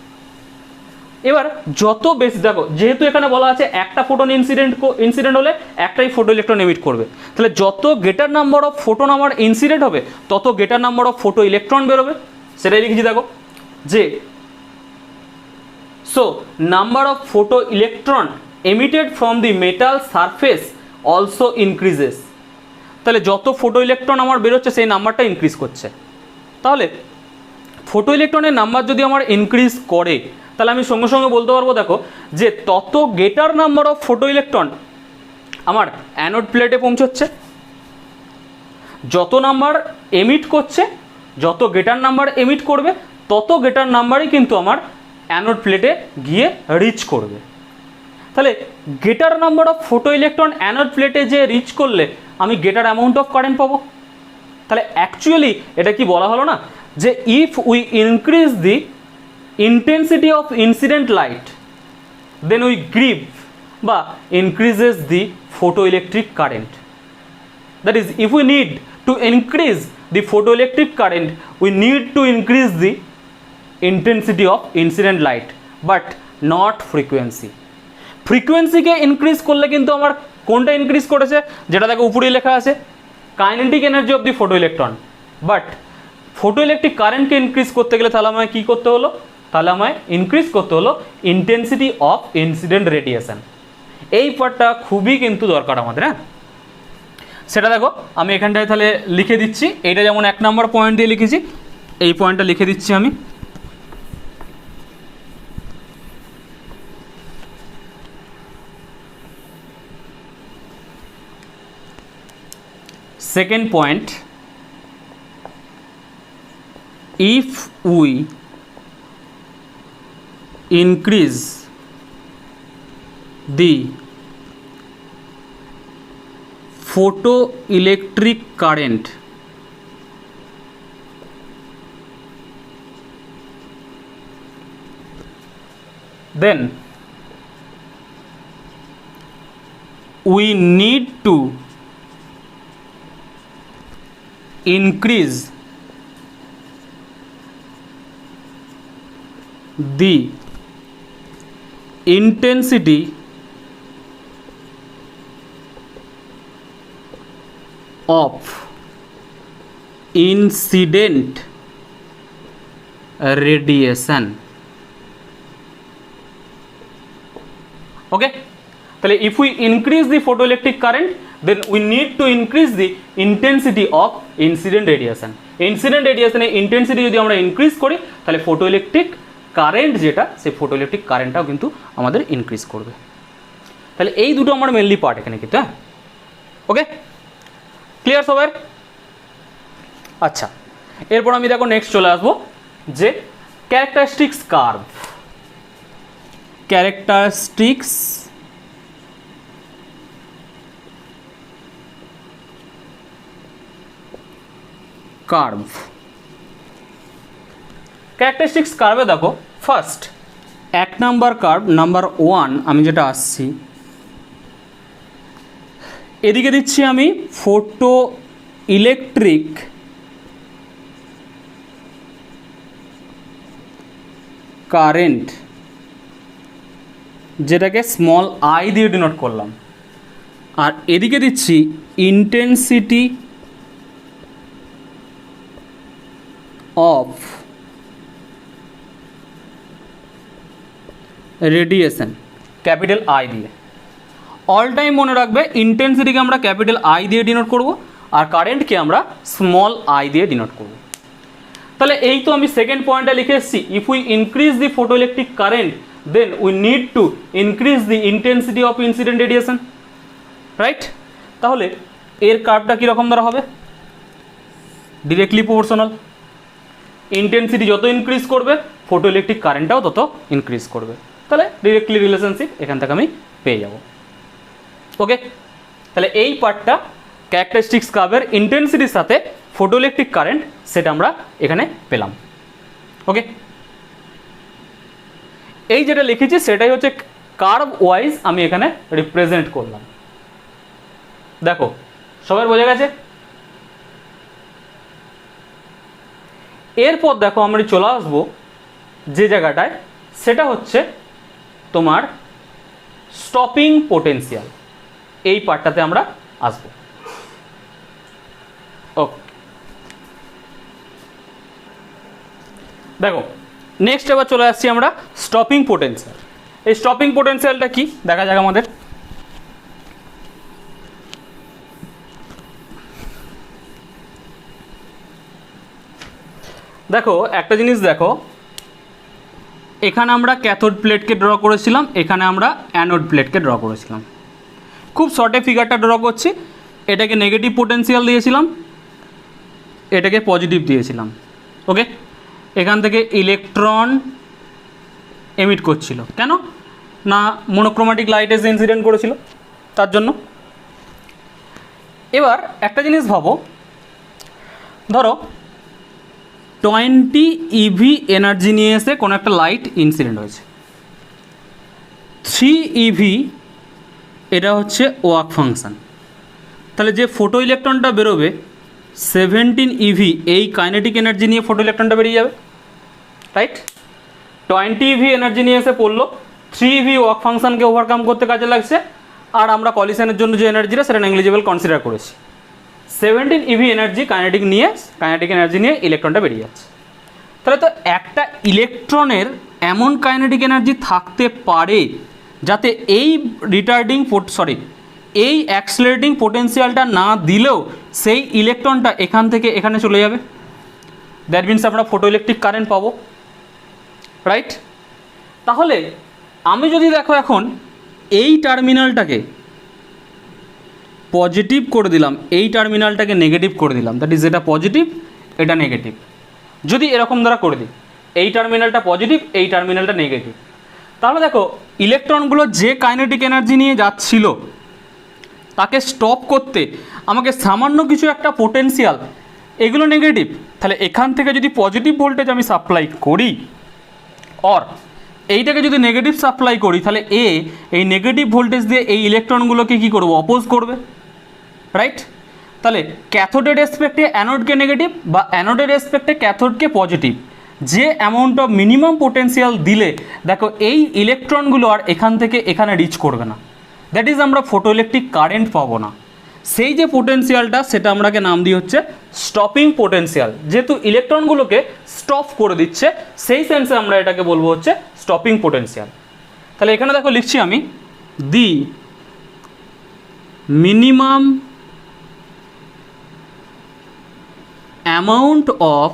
এবার যত বেশি দেখো, যেহেতু এখানে বলা আছে একটা ফোটন ইনসিডেন্ট হলে একটাই ফোটো ইলেকট্রন এমিট করবে, তাহলে যত গ্রেটার নাম্বার অফ ফোটন আমার ইনসিডেন্ট হবে তত greater number of photo electron বেরোবে। সেটাই লিখেছি দেখো যে so number of photo electron emitted from the metal surface also increases. তাহলে যত ফোটো ইলেকট্রন আমার বেরোচ্ছে সেই নাম্বারটা ইনক্রিজ করছে। তাহলে ফোটো ইলেকট্রনের নাম্বার যদি আমার ইনক্রিজ করে তাহলে আমি সঙ্গে সঙ্গে বলতে পারবো দেখো যে তত greater number of photo electron আমার অ্যানোড প্লেটে পৌঁছচ্ছে। যত নাম্বার এমিট করছে, যত গ্রেটার নাম্বার এমিট করবে তত গ্রেটার নাম্বারই কিন্তু আমার অ্যানোড প্লেটে গিয়ে রিচ করবে। তাহলে greater number of photo electron anode প্লেটে যে রিচ করলে আমি গেটার অ্যামাউন্ট অফ কারেন্ট পাবো। তাহলে অ্যাকচুয়ালি এটা কি বলা হলো না যে if we increase the intensity of incident light then we গ্রিভ বা increases the photo electric current. That is if we need to increase the photo electric current we need to increase the intensity of incident light but not frequency. ফ্রিকোয়েন্সিকে ইনক্রিজ করলে কিন্তু আমার কোনটা ইনক্রিজ করেছে, যেটা দেখো উপরে লেখা আছে kinetic energy of the photo electron. But photo electric কারেন্টকে ইনক্রিজ করতে গেলে তাহলে আমায় কী করতে হলো, তাহলে আমায় ইনক্রিজ করতে হলো ইন্টেন্সিটি অফ ইনসিডেন্ট রেডিয়েশন। এই পার্টটা খুবই কিন্তু দরকার আমাদের। হ্যাঁ, সেটা দেখো আমি এখানটায় তাহলে লিখে দিচ্ছি। এইটা যেমন 1 নম্বর পয়েন্ট দিয়ে লিখেছি, এই পয়েন্টটা লিখে দিচ্ছি আমি। Second point, if we increase the photoelectric current then we need to increase the intensity of incident radiation. Okay, তাহলে if we increase the photoelectric current then we need to increase the intensity of incident radiation. Incident radiation এর ইন্টেন্সিটি যদি আমরা ইনক্রিজ করি তাহলে ফটোইলেকট্রিক কারেন্ট যেটা সেই ফটোইলেকট্রিক কারেন্টটাও কিন্তু আমাদের ইনক্রিজ করবে। তাহলে এই দুটো আমার মেনলি পার্ট এখানে কিন্তু। হ্যাঁ, ওকে, ক্লিয়ার সবার? আচ্ছা, এরপর আমি দেখো নেক্সট চলে আসবো যে characteristics curve. Characteristics curve. Characteristics কার্ভে দেখো ফার্স্ট 1 নাম্বার কার্ভ নাম্বার 1 আমি যেটা আসছি এদিকে দিচ্ছি আমি ফোটো ইলেকট্রিক কারেন্ট, যেটাকে স্মল আই দিয়ে ডিনোট করলাম, আর এদিকে দিচ্ছি intensity of radiation capital I দিয়ে। অল টাইম মনে রাখবে ইন্টেন্সিটিকে আমরা ক্যাপিটাল আই দিয়ে ডিনোট করব আর কারেন্টকে আমরা স্মল আই দিয়ে ডিনোট করব। তাহলে এই তো আমি সেকেন্ড পয়েন্টটা লিখে এসেছি, if we increase the photoelectric current then we need to increase the intensity of incident radiation, right? তাহলে এর কার্ভটা কীরকম ধরা হবে? Directly proportional. ইন্টেন্সিটি যত ইনক্রিজ করবে ফটোইলেকট্রিক কারেন্টটাও তত ইনক্রিজ করবে। তাহলে ডিরেক্টলি রিলেশনশিপ এখান থেকে আমি পেয়ে যাব। ওকে, তাহলে এই পার্টটা ক্যারেক্টারিস্টিক্স কার্ভের ইন্টেন্সিটির সাথে ফটোইলেকট্রিক কারেন্ট সেটা আমরা এখানে পেলাম। ওকে, এই যেটা লিখেছি সেটাই হচ্ছে কার্ভ ওয়াইজ আমি এখানে রিপ্রেজেন্ট করলাম। দেখো সবাই বোঝা গেছে? এরপর দেখো আমরা চলে আসবো যে জায়গাটায়, সেটা হচ্ছে তোমার স্টপিং পোটেনশিয়াল। এই পার্টটাতে আমরা আসবো। ওকে, দেখো নেক্সট এবার চলে আসছি আমরা স্টপিং পোটেনশিয়াল। এই স্টপিং পোটেনশিয়ালটা কি দেখা যাক আমাদের। দেখো একটা জিনিস দেখো, এখানে আমরা ক্যাথোড প্লেটকে ড্র করেছিলাম, এখানে আমরা অ্যানোড প্লেটকে ড্র করেছিলাম। খুব শর্টে ফিগারটা ড্র করছি। এটাকে নেগেটিভ পোটেনশিয়াল দিয়েছিলাম, এটাকে পজিটিভ দিয়েছিলাম। ওকে, এখান থেকে ইলেকট্রন এমিট করছিল। কেন না মনোক্রোমেটিক লাইট এসে ইনসিডেন্ট করেছিল, তার জন্য। এবার একটা জিনিস ভাবো, ধরো 20 ইভি এনার্জি নিয়ে এসে কোনো একটা লাইট ইনসিডেন্ট হয়েছে, 3 ইভি এটা হচ্ছে ওয়ার্ক ফাংশন, তাহলে যে ফোটো ইলেকট্রনটা বেরোবে 17 ইভি এই কাইনেটিক এনার্জি নিয়ে ফোটো ইলেকট্রনটা বেরিয়ে যাবে, রাইট। 20 ইভি এনার্জি নিয়ে এসে পড়লো, 3 ইভি ওয়ার্ক ফাংশনকে ওভারকাম করতে কাজে লাগছে, আর আমরা কলিশনের জন্য যে এনার্জিটা সেটা নেগলিজেবল কনসিডার করেছি। 17 ইভি এনার্জি কাইনেটিক এনার্জি নিয়ে ইলেকট্রনটা বেরিয়ে যাচ্ছে। তাহলে তো একটা ইলেকট্রনের এমন কাইনেটিক এনার্জি থাকতে পারে যাতে এই এই অ্যাক্সিলারেটিং পোটেনশিয়ালটা না দিলেও সেই ইলেকট্রনটা এখান থেকে এখানে চলে যাবে। দ্যাট মিনস আমরা ফোটো ইলেকট্রিক কারেন্ট পাবো, রাইট। তাহলে আমি যদি দেখো এখন এই টার্মিনালটাকে পজিটিভ করে দিলাম, এই টার্মিনালটাকে নেগেটিভ করে দিলাম, দ্যাট ইজ এটা পজিটিভ এটা নেগেটিভ, যদি এরকম দ্বারা করে দিই এই টার্মিনালটা পজিটিভ এই টার্মিনালটা নেগেটিভ, তাহলে দেখো ইলেকট্রনগুলো যে কাইনেটিক এনার্জি নিয়ে যাচ্ছিল তাকে স্টপ করতে আমাকে সামান্য কিছু একটা পোটেনশিয়াল, এগুলো নেগেটিভ, তাহলে এখান থেকে যদি পজিটিভ ভোল্টেজ আমি সাপ্লাই করি অর এইটাকে যদি নেগেটিভ সাপ্লাই করি, তাহলে এই নেগেটিভ ভোল্টেজ দিয়ে এই ইলেকট্রনগুলোকে কী করবো, অপোজ করবে, রাইট। তাহলে ক্যাথোডের রেসপেক্টে অ্যানোডকে নেগেটিভ বা অ্যানোডের রেসপেক্টে ক্যাথোডকে পজিটিভ, যে অ্যামাউন্ট অফ মিনিমাম পোটেনশিয়াল দিলে দেখো এই ইলেকট্রনগুলো আর এখান থেকে এখানে রিচ করবে না, দ্যাট ইজ আমরা ফোটো ইলেকট্রিক কারেন্ট পাবো না। সেই যে পোটেনশিয়ালটা সেটা আমরাকে নাম দিই হচ্ছে স্টপিং পোটেনশিয়াল, যেহেতু ইলেকট্রনগুলোকে স্টপ করে দিচ্ছে সেই সেন্সে আমরা এটাকে বলবো হচ্ছে স্টপিং পোটেনশিয়াল। তাহলে এখানে দেখো লিখছি আমি দি minimum amount of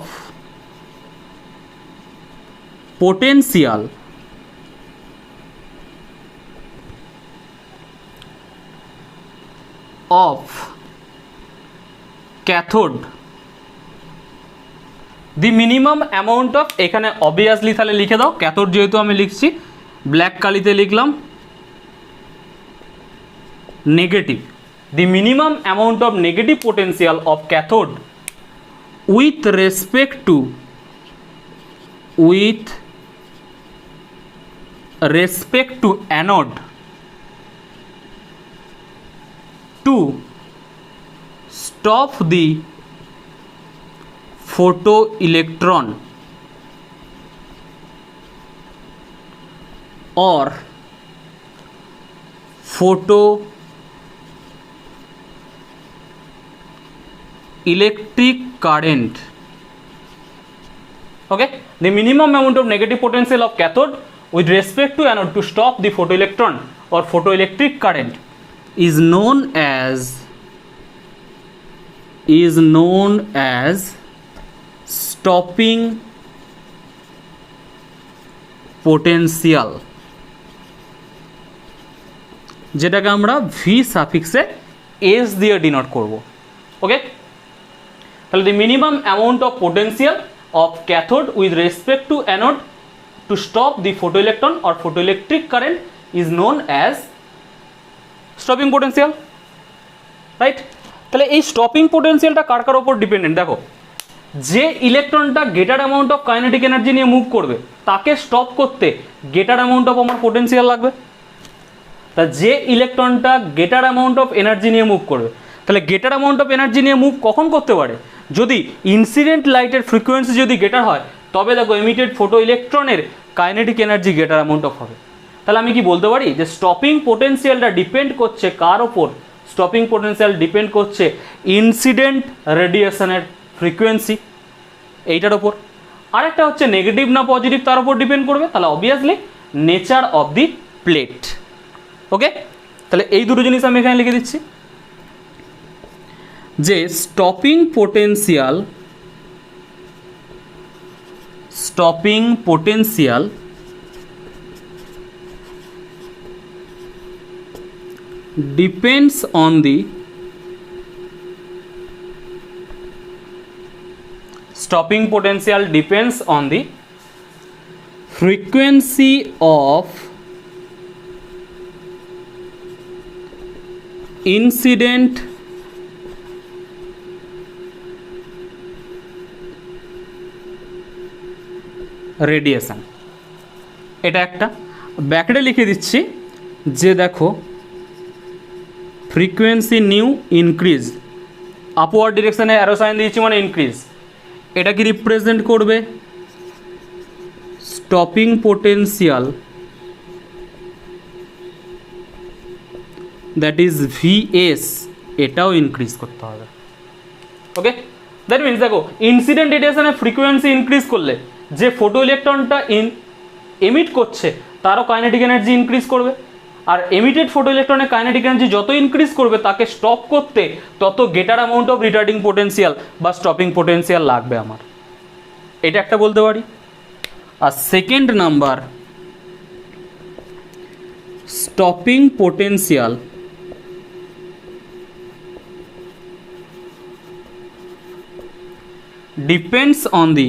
potential of cathode, the minimum amount of, এখানে অবভিয়াসলি তাহলে লিখে দাও, ক্যাথোড যেহেতু আমি লিখছি ব্ল্যাক কালিতে লিখলাম negative, the minimum amount of negative potential of cathode with respect to anode to stop the photoelectron or photoelectric current. Okay, the minimum amount of negative potential of cathode with respect to anode to stop the photoelectron or photoelectric current is known as stopping potential, যেটাকে আমরা ভি সাফিক্সে এস দিয়ে ডিনোট করব। ওকে, তাহলে the minimum amount of potential of cathode with respect to anode to stop the photoelectron or photoelectric current is known as stopping potential, right. তাহলে এই স্টপিং পোটেনশিয়ালটা কার কার ওপর ডিপেন্ডেন্ট, দেখো যে ইলেকট্রনটা greater amount of kinetic energy নিয়ে মুভ করবে তাকে স্টপ করতে গ্রেটার অ্যামাউন্ট অফ আমার পোটেনশিয়াল লাগবে। তা যে ইলেকট্রনটা গ্রেটার অ্যামাউন্ট অফ এনার্জি নিয়ে মুভ করবে, তাহলে গ্রেটার অ্যামাউন্ট অফ এনার্জি নিয়ে মুভ কখন করতে পারে, যদি ইনসিডেন্ট লাইটের ফ্রিকোয়েন্সি যদি গ্রেটার হয়, তবে দেখো এমিটেড ফোটো ইলেকট্রনের kinetic energy greater amount of হবে। তাহলে আমি কি বলতে পারি যে স্টপিং পোটেনশিয়ালটা ডিপেন্ড করছে কার ওপর, স্টপিং পোটেনশিয়াল ডিপেন্ড করছে ইনসিডেন্ট রেডিয়েশনের ফ্রিকোয়েন্সি এইটার ওপর। আরেকটা হচ্ছে নেগেটিভ না পজিটিভ তার উপর ডিপেন্ড করবে, তাহলে obviously nature of the plate. Okay, তাহলে এই দুটো জিনিস আমি এখানে লিখে দিচ্ছি যে stopping potential depends on the stopping potential depends on the frequency of incident radiation. এটা একটা ব্যাকেটে লিখে দিচ্ছি যে দেখো ফ্রিকোয়েন্সি নিউ ইনক্রিজ, আপওয়ার্ড ডিরেকশানে অ্যারো সাইন দিয়েছি মানে ইনক্রিজ। এটা কি রিপ্রেজেন্ট করবে stopping potential, that is V S, এটাও ইনক্রিজ করতে হবে। ওকে, দ্যাট মিনস দেখো ইনসিডেন্ট রেডিয়েশনের ফ্রিকোয়েন্সি ইনক্রিজ করলে যে ফোটো ইলেকট্রনটা এমিট করছে তারও কাইনেটিক এনার্জি ইনক্রিজ করবে, আর এমিটেড ফোটো ইলেকট্রনের কাইনেটিক এনার্জি যত ইনক্রিজ করবে তাকে স্টপ করতে তত greater amount of retarding potential বা স্টপিং পোটেনশিয়াল লাগবে আমার। এটা একটা বলতে পারি। আর second number, stopping potential depends on the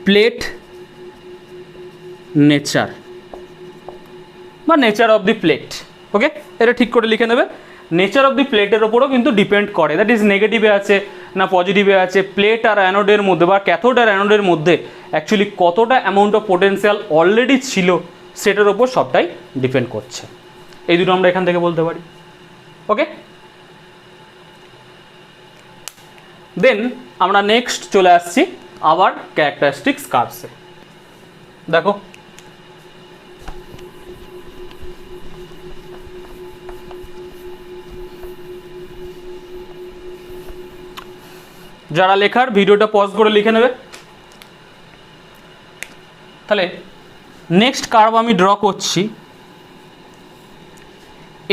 plate nature বা nature of the plate. Okay, এটা ঠিক করে লিখে নেবে। নেচার অফ দি প্লেটের ওপরও কিন্তু ডিপেন্ড করে, দ্যাট ইজ নেগেটিভে আছে না পজিটিভে আছে, প্লেট আর অ্যানোডের মধ্যে বা ক্যাথোড আর অ্যানোডের মধ্যে অ্যাকচুয়ালি কতটা অ্যামাউন্ট অফ পোটেনশিয়াল অলরেডি ছিল সেটার ওপর সবটাই ডিপেন্ড করছে। এই দুটো আমরা এখান থেকে বলতে পারি। ওকে, দেন আমরা নেক্সট চলে আসছি আবার ক্যারেক্টারিস্টিক্স কার্ভসে। দেখো যারা লেখার ভিডিওটা পজ করে লিখে নেবে। তাহলে নেক্সট কার্ভ আমি ড্র করছি।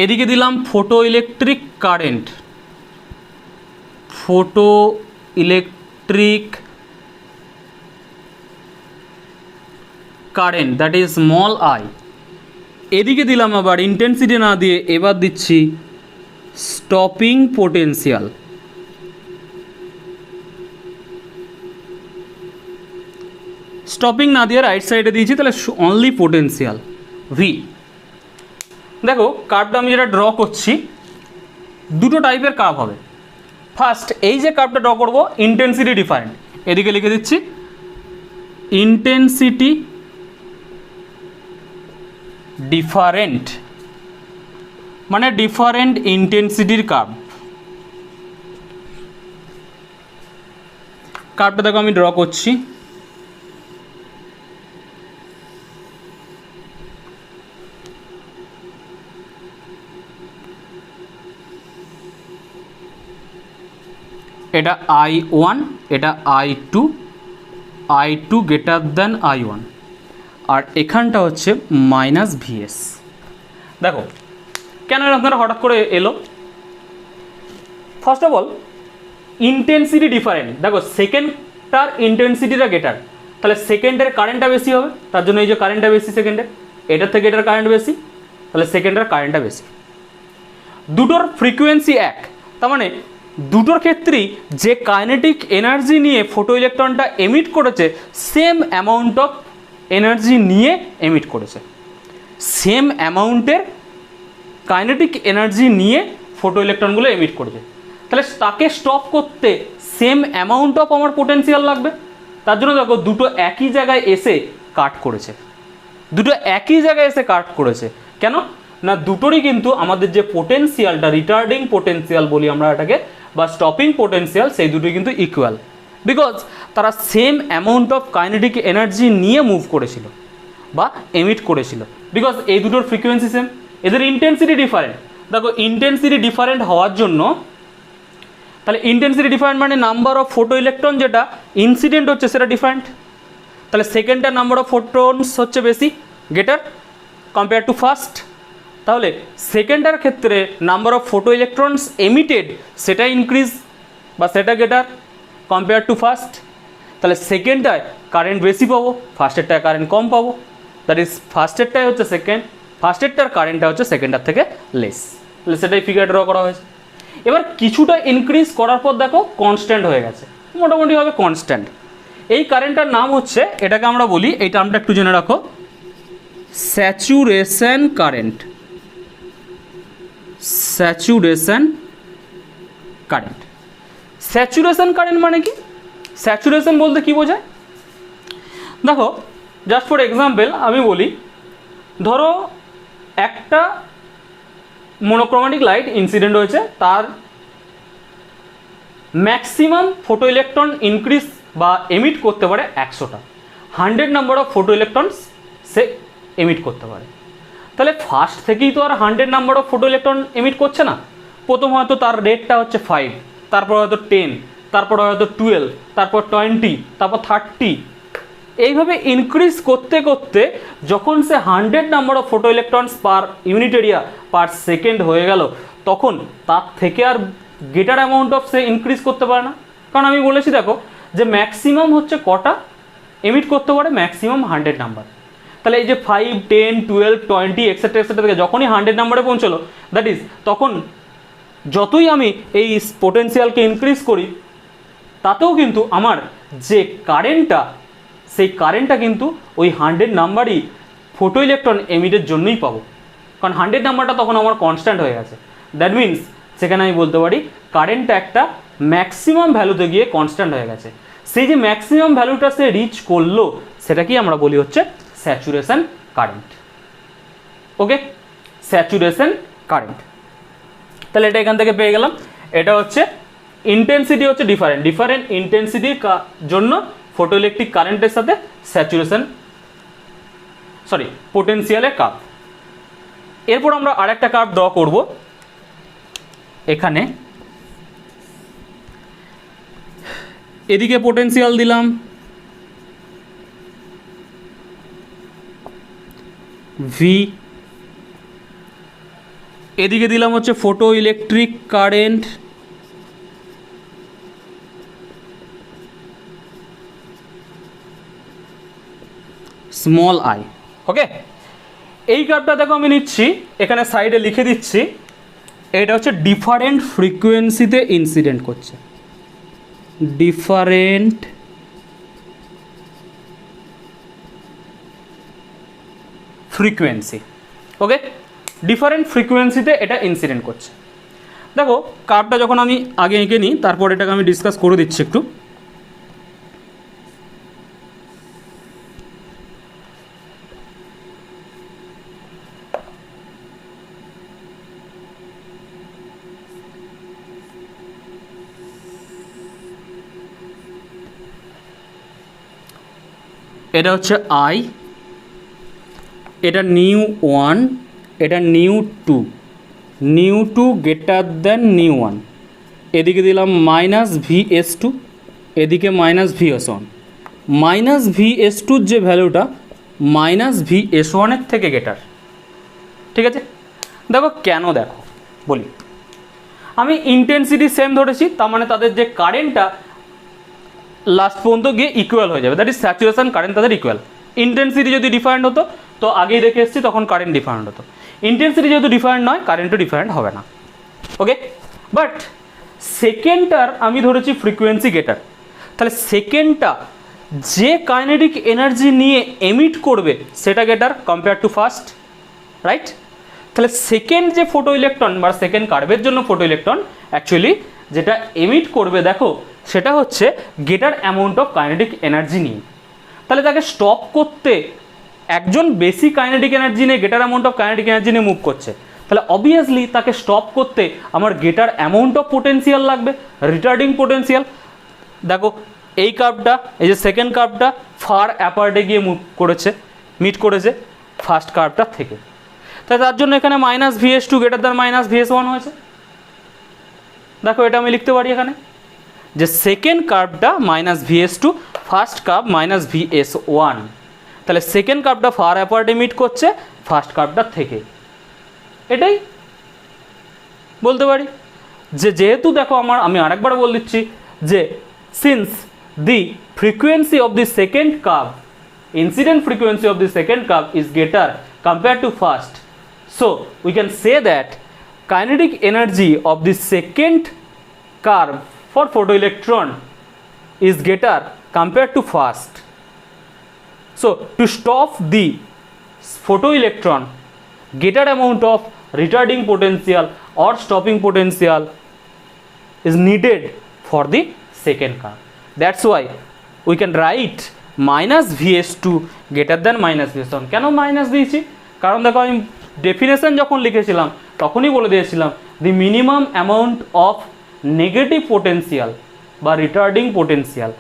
এদিকে দিলাম photo electric current, photo electric current that is small I. এদিকে দিলাম আবার ইন্টেন্সিটি না দিয়ে এবার দিচ্ছি স্টপিং পোটেনশিয়াল। স্টপিং না দিয়ে রাইট সাইডে দিয়েছি, তাহলে অনলি পোটেনশিয়াল ভি। দেখো কার্ভটা আমি যেটা ড্র করছি দুটো টাইপের কার্ভ হবে। ফার্স্ট এই যে কার্ভটা ড্র করব ইন্টেন্সিটি ডিফারেন্ট, এদিকে লিখে দিচ্ছি ইন্টেন্সিটি ডিফারেন্ট মানে ডিফারেন্ট ইন্টেন্সিটির কার্ভ। কার্ভটা দেখো আমি ড্র করছি। এটা I1, এটা I2, I2 greater than I1, আর এখানটা হচ্ছে মাইনাস ভিএস। দেখো কেন আপনারা হঠাৎ করে এলো? First of all intensity different. দেখো সেকেন্ডটার ইন্টেন্সিটিটা গ্রেটার, তাহলে সেকেন্ডের কারেন্টটা বেশি হবে, তার জন্য এই যে কারেন্টটা বেশি সেকেন্ডের, এটার থেকে এটার কারেন্ট বেশি, তাহলে সেকেন্ডের কারেন্টটা বেশি। দুটোর ফ্রিকোয়েন্সি এক, তার মানে দুটোর ক্ষেত্রেই যে কাইনেটিক এনার্জি নিয়ে ফটো ইলেকট্রনটা এমিট করেছে সেম অ্যামাউন্ট অফ এনার্জি নিয়ে এমিট করেছে, সেম অ্যামাউন্টের কাইনেটিক এনার্জি নিয়ে ফটো ইলেকট্রনগুলো এমিট করেছে। তাহলে তাকে স্টপ করতে সেম অ্যামাউন্ট অফ আমার পোটেনশিয়াল লাগবে। তার জন্য দেখো দুটো একই জায়গায় এসে কাট করেছে, দুটো একই জায়গায় এসে কাট করেছে। কেন না দুটোরই কিন্তু আমাদের যে পোটেনশিয়ালটা রিটার্ডিং পোটেনশিয়াল বলি আমরা এটাকে, বা স্টপিং পোটেনশিয়াল, সেই দুটোই কিন্তু ইকুয়াল, বিকজ তারা same amount of kinetic energy নিয়ে মুভ করেছিল বা এমিট করেছিল, বিকজ এই দুটোর ফ্রিকোয়েন্সি সেম, এদের ইন্টেন্সিটি ডিফারেন্ট। দেখো ইন্টেন্সিটি ডিফারেন্ট হওয়ার জন্য, তাহলে ইন্টেন্সিটি ডিফারেন্ট মানে নাম্বার অফ ফোটো ইলেকট্রন যেটা ইনসিডেন্ট হচ্ছে সেটা ডিফারেন্ট, তাহলে সেকেন্ডটার নাম্বার অফ ফোটনস হচ্ছে বেশি, গ্রেটার কম্পেয়ার টু ফার্স্ট। তাহলে সেকেন্ডার ক্ষেত্রে number of photo electrons emitted সেটা ইনক্রিজ বা সেটা গ্রেটার কম্পেয়ার টু ফার্স্ট। তাহলে সেকেন্ডটায় কারেন্ট বেশি পাবো, ফার্স্টেরটায় কারেন্ট কম পাবো, দ্যাট ইজ ফার্স্টেরটাই হচ্ছে সেকেন্ড, ফার্স্টেরটার কারেন্টটা হচ্ছে সেকেন্ডার থেকে লেস। তাহলে সেটাই ফিগার ড্র করা হয়েছে। এবার কিছুটা ইনক্রিজ করার পর দেখো কনস্ট্যান্ট হয়ে গেছে, মোটামুটিভাবে কনস্ট্যান্ট। এই কারেন্টটার নাম হচ্ছে, এটাকে আমরা বলি, এই টার্মটা একটু জেনে রাখো, saturation current. Saturation current. Saturation current মানে কি? স্যাচুরেশন বলতে কি বোঝায়? দেখো জাস্ট ফর এক্সাম্পল আমি বলি, ধরো একটা মোনোক্রোমেটিক লাইট ইনসিডেন্ট হয়েছে, তার ম্যাক্সিমাম ফোটো ইলেকট্রন ইনক্রিজ বা এমিট করতে পারে 100টা, 100 number of photo electrons say emit করতে পারে। তাহলে ফার্স্ট থেকেই তো আর 100 number of photo electron emit করছে না, প্রথম হয়তো তার রেটটা হচ্ছে 5, তারপর হয়তো 10, তারপর হয়তো 12, তারপর 20, তারপর 30, এইভাবে ইনক্রিজ করতে করতে যখন সে 100 number of photo electrons per unit area per second হয়ে গেল, তখন তার থেকে আর গ্রেটার অ্যামাউন্ট অফ সে ইনক্রিজ করতে পারে না। কারণ আমি বলেছি দেখো যে ম্যাক্সিমাম হচ্ছে কটা এমিট করতে পারে, ম্যাক্সিমাম 100 নাম্বার। তাহলে এই যে 5, 10, 12, 20 এক্সেট্রা এক্সেট্রা থেকে যখনই 100 নাম্বারে পৌঁছলো, দ্যাট ইজ তখন যতই আমি এই পোটেনশিয়ালকে ইনক্রিজ করি, তাতেও কিন্তু আমার যে কারেন্টটা, সেই কারেন্টটা কিন্তু ওই 100 নাম্বারই ফোটো ইলেকট্রন এমিটের জন্যই পাবো, কারণ 100 নাম্বারটা তখন আমার কনস্ট্যান্ট হয়ে গেছে। দ্যাট মিনস সেখানে আমি বলতে পারি কারেন্টটা একটা ম্যাক্সিমাম ভ্যালুতে গিয়ে কনস্ট্যান্ট হয়ে গেছে। সেই যে ম্যাক্সিমাম ভ্যালুটা সে রিচ করলো, সেটাকেই আমরা বলি হচ্ছে স্যাচুরেশন কারেন্ট। ওকে, স্যাচুরেশন কারেন্ট। তাহলে এটা এখান থেকে পেয়ে গেলাম। এটা হচ্ছে ইন্টেন্সিটি হচ্ছে ডিফারেন্ট, ডিফারেন্ট ইন্টেন্সিটির জন্য ফটোইলেকট্রিক কারেন্টের সাথে স্যাচুরেশন পোটেনশিয়ালের কার্ভ। এরপর আমরা আরেকটা কার্ভ ড্র করব। এখানে এদিকে পোটেনশিয়াল দিলাম ভি, এদিকে দিলাম হচ্ছে photo electric current, small I. Okay, এই কার্ভটা দেখো আমি নিচ্ছি, এখানে সাইডে লিখে দিচ্ছি, এটা হচ্ছে ডিফারেন্ট ফ্রিকোয়েন্সিতে ইনসিডেন্ট করছে, ডিফারেন্ট ফ্রিকোয়েন্সি। ওকে, ডিফারেন্ট ফ্রিকোয়েন্সিতে এটা ইনসিডেন্ট করছে। দেখো কার্ভটা যখন আমি আগে এঁকে নিই, তারপর এটাকে আমি ডিসকাস করে দিচ্ছি একটু। এটা হচ্ছে আই, এটা নিউ 1, এটা new 2, new 2 greater than new 1, এদিকে দিলাম মাইনাস VS2, এদিকে মাইনাস VS1। মাইনাস VS2 যে ভ্যালুটা মাইনাস VS1 থেকে গ্রেটার। ঠিক আছে, দেখো কেন, দেখো বলি, আমি ইন্টেন্সিটি সেম ধরেছি, তার মানে তাদের যে কারেন্টটা লাস্ট পর্যন্ত গিয়ে ইকুয়াল হয়ে যাবে, দ্যাট ইজ স্যাচুরেশন কারেন্ট তাদের ইকুয়াল। ইন্টেন্সিটি যদি ডিফারেন্ট হতো তো আগেই দেখে এসেছি, তখন কারেন্ট ডিফারেন্ট হতো। ইন্টেন্সিটি যেহেতু ডিফারেন্ট নয়, কারেন্টও ডিফারেন্ট হবে না। ওকে, বাট সেকেন্ডটার আমি ধরেছি ফ্রিকোয়েন্সি গ্রেটার, তাহলে সেকেন্ডটা যে কাইনেটিক এনার্জি নিয়ে এমিট করবে সেটা greater compare to first, right? তাহলে সেকেন্ড যে ফোটো ইলেকট্রন বা সেকেন্ড কার্ভের জন্য ফোটো ইলেকট্রন অ্যাকচুয়ালি যেটা এমিট করবে, দেখো সেটা হচ্ছে greater amount of kinetic energy নিয়ে। তাহলে তাকে স্টপ করতে একজন বেশি কাইনেটিক এনার্জি নিয়ে greater amount of kinetic energy নিয়ে মুভ করছে, তাহলে অবভিয়াসলি তাকে স্টপ করতে আমার গ্রেটার অ্যামাউন্ট অফ পোটেনশিয়াল লাগবে, রিটার্ডিং পোটেনশিয়াল। দেখো এই কার্ভটা, এই যে সেকেন্ড কার্ভটা ফার অ্যাপার্টে গিয়ে মুভ করেছে, মিট করেছে ফার্স্ট কার্ভটার থেকে, তাই তার জন্য এখানে minus VS2 greater than minus VS1 হয়েছে। দেখো এটা আমি লিখতে পারি এখানে যে সেকেন্ড কার্ভটা minus VS2, first curve minus VS1, তাহলে সেকেন্ড কার্ভটা ফার অ্যাপার্টে মিট করছে ফার্স্ট কার্ভটার থেকে, এটাই বলতে পারি। যে যেহেতু দেখো আমি আরেকবার বলে দিচ্ছি যে since the frequency of the second curve, incident frequency of the second curve is greater compare to first, so we can say that kinetic energy of the second curve for photoelectron is greater compared to first. So to stop the photoelectron, greater amount of retarding potential or stopping potential is needed for the second curve. That's why we can write minus vs2 greater than minus vs1. কেন মাইনাস দিয়েছি? কারণ দেখো আমি ডেফিনেশন যখন লিখেছিলাম তখনই বলে দিয়েছিলাম দি minimum amount of negative potential বা রিটার্ডিং পোটেন্সিয়াল।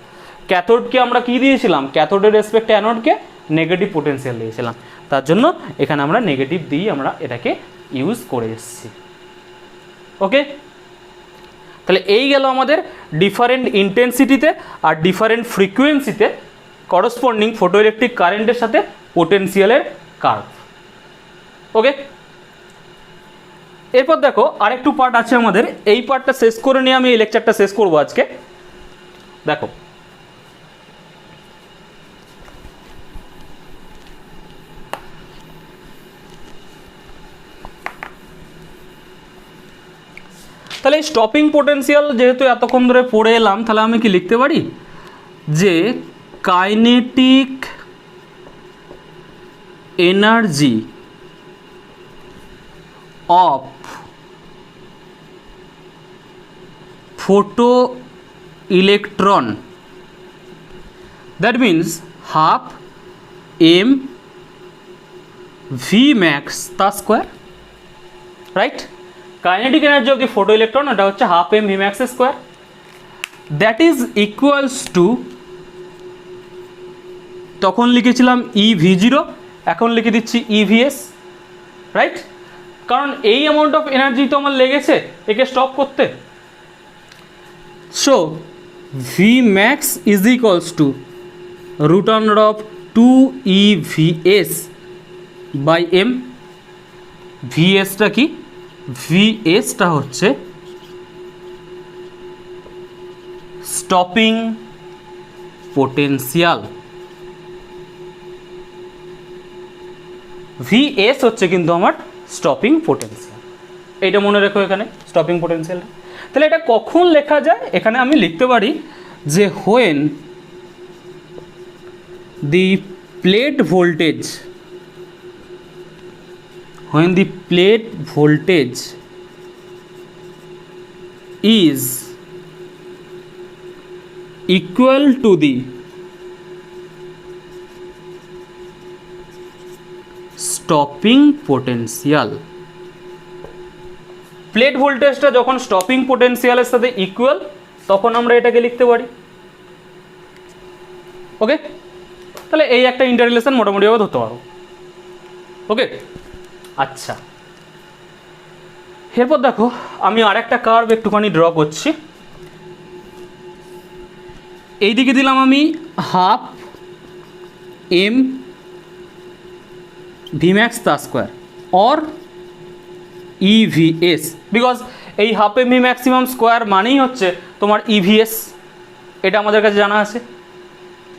ক্যাথোডকে আমরা কি দিয়েছিলাম? ক্যাথোডের রেসপেক্টে অ্যানোডকে নেগেটিভ পোটেন্সিয়াল দিয়েছিলাম, তার জন্য এখানে আমরা নেগেটিভ দিয়ে আমরা এটাকে ইউজ করে এসেছি। ওকে, তাহলে এই গেল আমাদের ডিফারেন্ট ইন্টেন্সিটিতে আর ডিফারেন্ট ফ্রিকোয়েন্সিতে করসপন্ডিং ফটোইলেকট্রিক কারেন্টের সাথে পোটেন্সিয়ালের কার্ভ। ওকে, এরপর দেখো আরেকটু পার্ট আছে আমাদের, এই পার্টটা শেষ করে নিয়ে আমি এই লেকচারটা শেষ করবো আজকে। দেখো তাহলে এই স্টপিং পোটেন্সিয়াল যেহেতু এতক্ষণ ধরে পড়ে এলাম, তাহলে আমি কি লিখতে পারি যে kinetic energy of photo electron, that means half M V max তা square, right? Kinetic energy of the photo electron এটা হচ্ছে half M V max square, that is equals to, তখন লিখেছিলাম ই ভি জিরো, এখন লিখে দিচ্ছি ই ভি এস, রাইট? কারণ এই অ্যামাউন্ট অফ এনার্জি তো আমার লেগেছে একে স্টপ করতে। So V max is equals to root under of two e V S by m. V এসটা কি? ভি এসটা হচ্ছে স্টপিং পোটেন্সিয়াল, ভি এস হচ্ছে কিন্তু আমার স্টপিং পোটেন্সিয়াল, এইটা মনে রেখো এখানে স্টপিং পোটেন্সিয়ালটা। তাহলে এটা কখন লেখা যায়? এখানে আমি লিখতে পারি যে when the plate voltage, when the plate voltage is equal to the stopping potential, plate ভোল্টেজটা যখন স্টপিং পোটেন্সিয়ালের সাথে ইকুয়াল তখন আমরা এটাকে লিখতে পারি। ওকে, তাহলে এই একটা ইন্টাররিলেশন মোটামুটিভাবে ধরতে পারো। ওকে, আচ্ছা, এরপর দেখো আমি আরেকটা কার্ভ একটুখানি ড্র করছি। এইদিকে দিলাম আমি হাফ এম ভি ম্যাক্স তা square or e V S, because এই half M V maximum square মানেই হচ্ছে তোমার ই ভি এস, এটা আমাদের কাছে জানা আছে,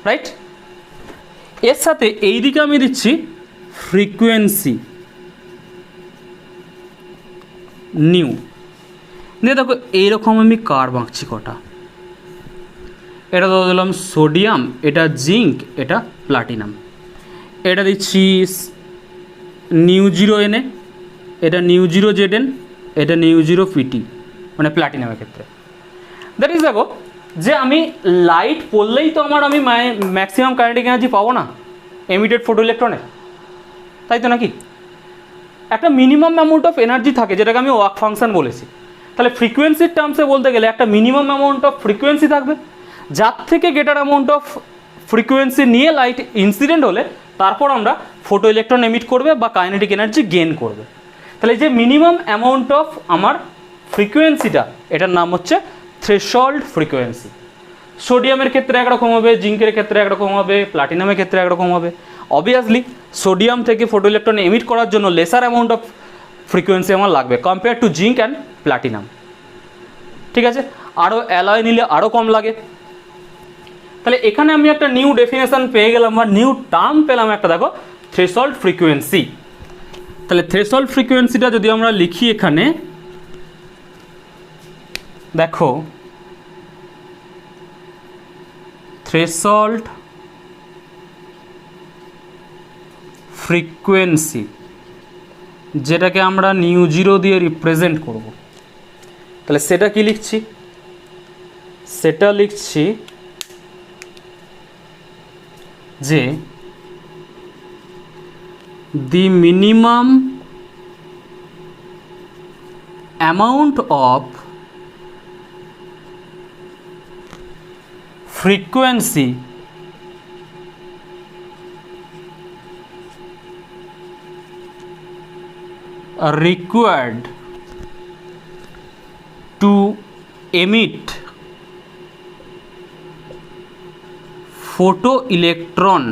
রাইট? এর সাথে এইদিকে আমি দিচ্ছি ফ্রিকোয়েন্সি নিউ, দিয়ে দেখো এইরকম আমি কার্ভ আঁকছি কটা। এটা তো দিলাম সোডিয়াম, এটা জিঙ্ক, এটা প্লাটিনাম, এটা দিচ্ছি নিউ জিরো এনে, এটা নিউ জিরো জেড এন, এটা নিউ জিরো পিটি, মানে প্লাটিনামের ক্ষেত্রে। দ্যাট ইজ দেখো যে আমি লাইট পড়লেই তো আমি ম্যাক্সিমাম কাইনেটিক এনার্জি পাবো না এমিটেড ফোটো ইলেকট্রনে, তাই তো নাকি? একটা মিনিমাম অ্যামাউন্ট অফ এনার্জি থাকে যেটাকে আমি ওয়ার্ক ফাংশন বলেছি। তাহলে ফ্রিকোয়েন্সির টার্মসে বলতে গেলে একটা মিনিমাম অ্যামাউন্ট অফ ফ্রিকোয়েন্সি থাকবে, যার থেকে গ্রেটার অ্যামাউন্ট অফ ফ্রিকোয়েন্সি নিয়ে লাইট ইনসিডেন্ট হলে তারপর আমরা ফোটো ইলেকট্রন এমিট করবে বা কাইনেটিক এনার্জি গেইন করবে। তাহলে যে মিনিমাম অ্যামাউন্ট অফ আমার ফ্রিকোয়েন্সিটা, এটার নাম হচ্ছে থ্রেশহোল্ড ফ্রিকোয়েন্সি। সোডিয়ামের ক্ষেত্রে একরকম হবে, জিঙ্কের ক্ষেত্রে একরকম হবে, প্লাটিনামের ক্ষেত্রে একরকম হবে। অবভিয়াসলি সোডিয়াম থেকে ফোটো ইলেকট্রন এমিট করার জন্য লেসার অ্যামাউন্ট অফ ফ্রিকোয়েন্সি আমার লাগবে compare to zinc and platinum, ঠিক আছে? আরও অ্যালয় নিলে আরও কম লাগে। তাহলে এখানে আমি একটা নিউ ডেফিনেশন পেয়ে গেলাম বা নিউ টার্ম পেলাম একটা, দেখো থ্রেশহোল্ড ফ্রিকোয়েন্সি। তাহলে থ্রেশহোল্ড ফ্রিকোয়েন্সিটা যদি আমরা লিখি এখানে দেখো থ্রেশহোল্ড ফ্রিকোয়েন্সি, যেটাকে আমরা নিউ জিরো দিয়ে রিপ্রেজেন্ট করব, তাহলে সেটা কি লিখছি? সেটা লিখছি যে the minimum amount of frequency required to emit photoelectron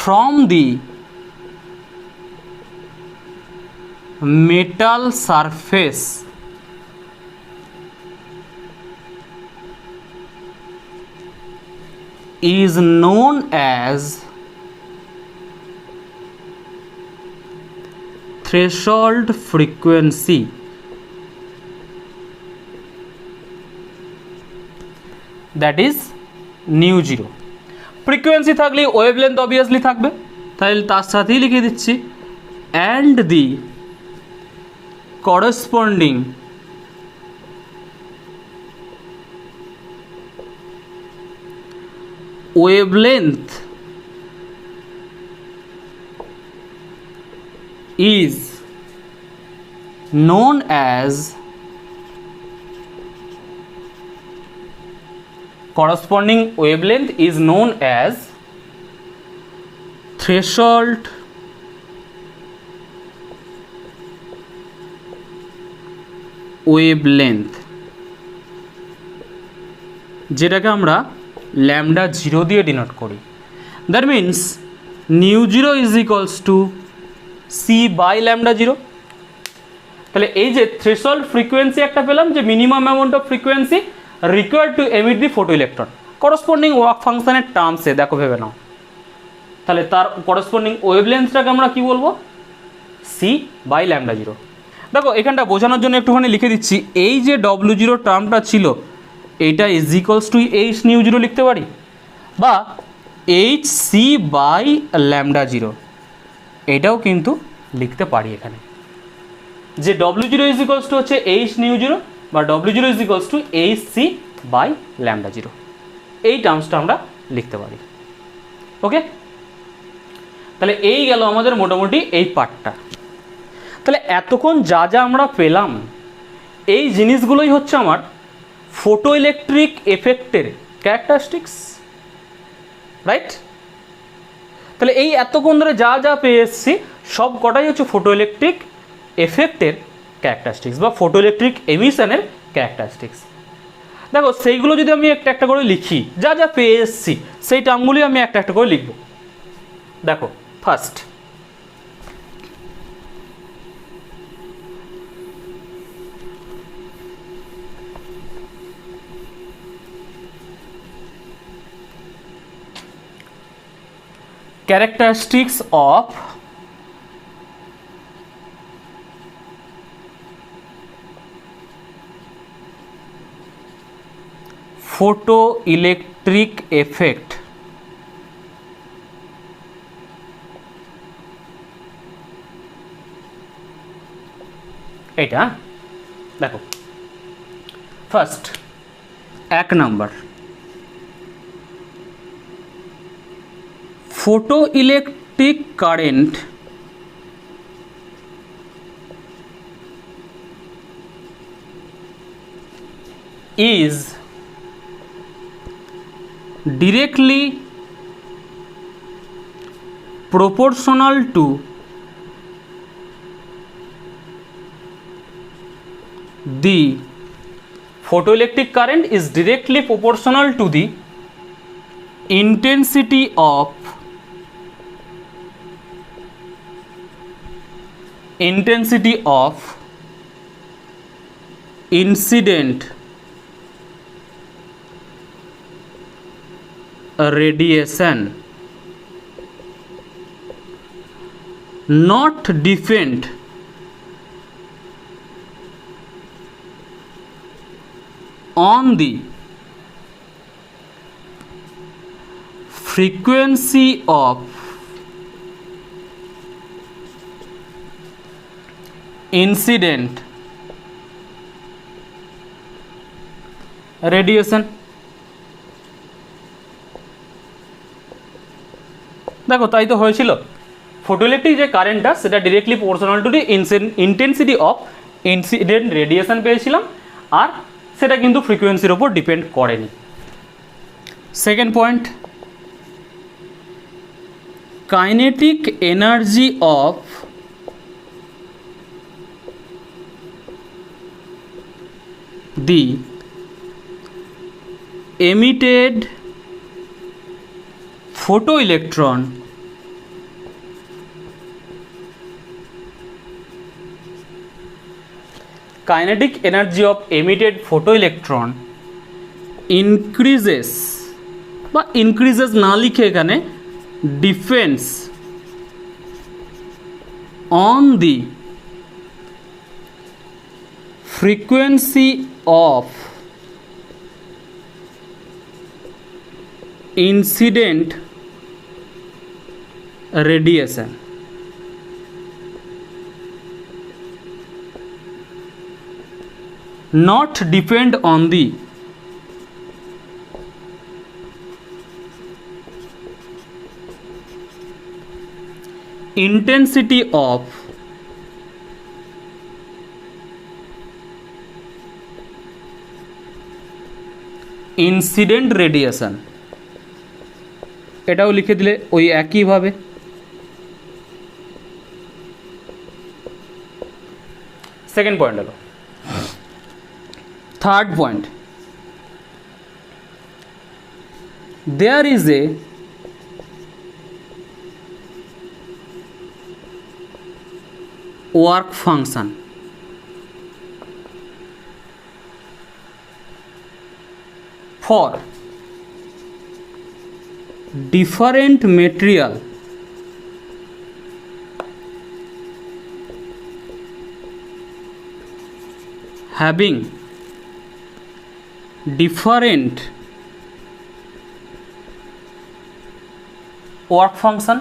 from the metal surface is known as threshold frequency. That is new zero. Frequency থাকলে ওয়েভলেন্থ অবভিয়াসলি থাকবে, তাহলে তার সাথেই লিখে দিচ্ছি and the corresponding wavelength is known as corresponding wavelength is known as threshold wavelength, যেটাকে আমরা ল্যামডা জিরো দিয়ে ডিনোট করি। That means nu zero is equals to c by lambda zero. তাহলে এই যে থ্রেশহোল্ড ফ্রিকোয়েন্সি একটা পেলাম, যে minimum amount of frequency required to emit the photo electron, corresponding work ফাংশনের টার্মসে দেখো ভেবে নাও। তাহলে তার করসপন্ডিং ওয়েভলেন্থটাকে আমরা কি বলবো? C by lambda zero. দেখো এখানটা বোঝানোর জন্য একটুখানি লিখে দিচ্ছি, এই যে ডব্লিউ জিরো টার্মটা ছিল এইটা is equals to h nu zero লিখতে পারি, বা h c by lambda zero এটাও কিন্তু লিখতে পারি এখানে, যে ডব্লিউ জিরো ইজ ইকুয়ালস টু হচ্ছে এইচ নিউ জিরো বা ডব্লিউ zero is equals to h c by lambda zero, এই টার্মসটা আমরা লিখতে পারি। ওকে, তাহলে এই গেল আমাদের মোটামুটি এই পার্টটা। তাহলে এতক্ষণ যা যা আমরা পেলাম এই জিনিসগুলোই হচ্ছে আমার ফটো ইলেকট্রিক এফেক্টের ক্যারেক্টারিস্টিক্স, রাইট? তাহলে এই এতক্ষণ ধরে যা যা পেয়ে এসেছি সব কটাই হচ্ছে ফটো ইলেকট্রিক এফেক্টের ক্যারেক্টারিস্টিক্স বা ফটো ইলেকট্রিক এমিশনের ক্যারেক্টারিস্টিক্স। দেখো সেইগুলো যদি আমি একটা একটা করে লিখি, যা যা পেয়ে এসেছি সেই টার্মগুলি আমি একটা একটা করে লিখব। দেখো first characteristics of photoelectric effect। এটা দেখো ফার্স্ট এক number, photoelectric current is directly proportional to the photoelectric current is directly proportional to the intensity of incident radiation, not depend on the frequency of incident radiation। দেখো তাই তো হয়েছিল, ফটোইলেকট্রিক যে কারেন্টটা সেটা directly proportional to the intensity of incident radiation পেয়েছিলাম, আর সেটা কিন্তু ফ্রিকোয়েন্সির ওপর ডিপেন্ড করেনি। Second point, kinetic energy of the emitted photoelectron kinetic energy of emitted photoelectron increases বা increases না লিখে এখানে depends on the frequency of incident radiation। not depend on the intensity of incident radiation. এটাও লিখে দিলে ওই একইভাবে। সেকেন্ড পয়েন্ট হলো। Third point, there is a work function for different material having different work function।